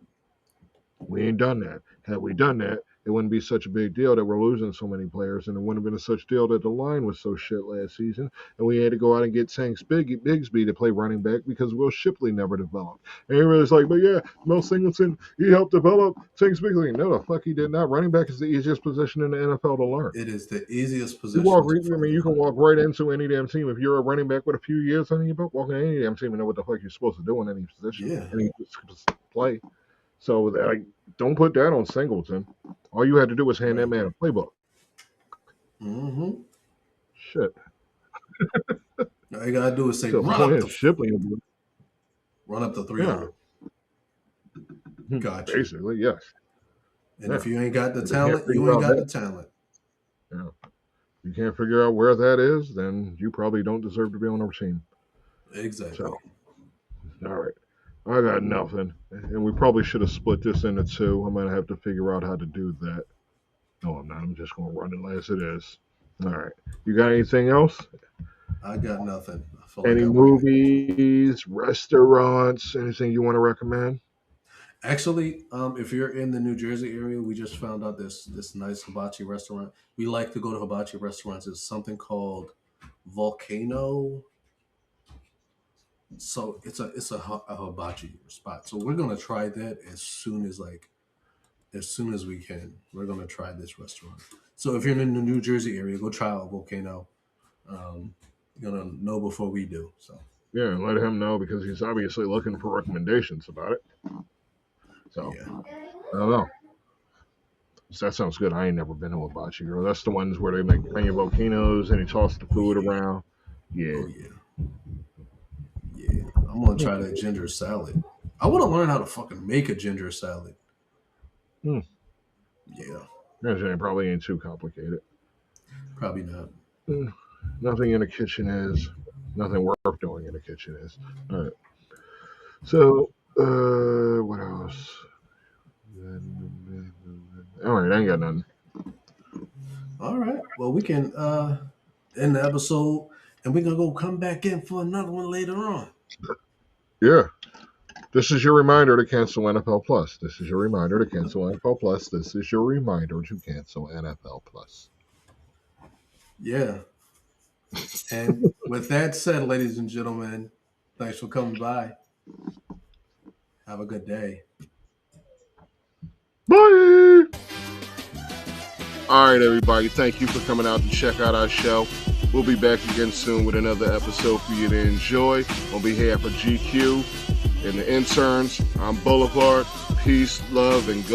We ain't done that. Had we done that, it wouldn't be such a big deal that we're losing so many players, and it wouldn't have been such a deal that the line was so shit last season, and we had to go out and get Tanks Bigsby to play running back because Will Shipley never developed. And everybody's like, but yeah, Mel Singleton, he helped develop Tanks Bigsby. No, the fuck he did not. Running back is the easiest position in the NFL to learn. It is the easiest position. You can walk right into any damn team. If you're a running back with a few years under your belt, walk into any damn team and know what the fuck you're supposed to do in any position, any play. So don't put that on Singleton. All you had to do was hand that man a playbook. Shit. All you gotta do is say, run up the 300. Gotcha. Basically, yes. And if you ain't got the talent, you ain't got the talent. Yeah. You can't figure out where that is, then you probably don't deserve to be on our team. Exactly. So, all right. I got nothing. And we probably should have split this into two. I'm going to have to figure out how to do that. No, I'm not. I'm just going to run it as it is. All right. You got anything else? I got nothing. Any movies, restaurants, anything you want to recommend? Actually, if you're in the New Jersey area, we just found out this nice hibachi restaurant. We like to go to hibachi restaurants. It's something called Volcano. So it's a hibachi spot. So we're gonna try that as soon as we can. We're gonna try this restaurant. So if you're in the New Jersey area, go try out Volcano. You're gonna know before we do. So yeah, let him know because he's obviously looking for recommendations about it. So yeah. I don't know. So that sounds good. I ain't never been to a hibachi grill. That's the ones where they make plenty of volcanoes and they toss the food around. Yeah. Oh, yeah. Yeah. I'm gonna try that ginger salad. I want to learn how to fucking make a ginger salad. Yeah. It probably ain't too complicated. Probably not. Nothing in the kitchen is. Nothing worth doing in the kitchen is. All right. So, what else? All right, I ain't got nothing. All right. Well, we can end the episode, and we're gonna come back in for another one later on. Yeah. This is your reminder to cancel NFL Plus. This is your reminder to cancel NFL Plus. This is your reminder to cancel NFL Plus. Yeah. And with that said, ladies and gentlemen, thanks for coming by. Have a good day. Bye. All right, everybody. Thank you for coming out to check out our show. We'll be back again soon with another episode for you to enjoy. On behalf of GQ and the interns, I'm Boulevard. Peace, love, and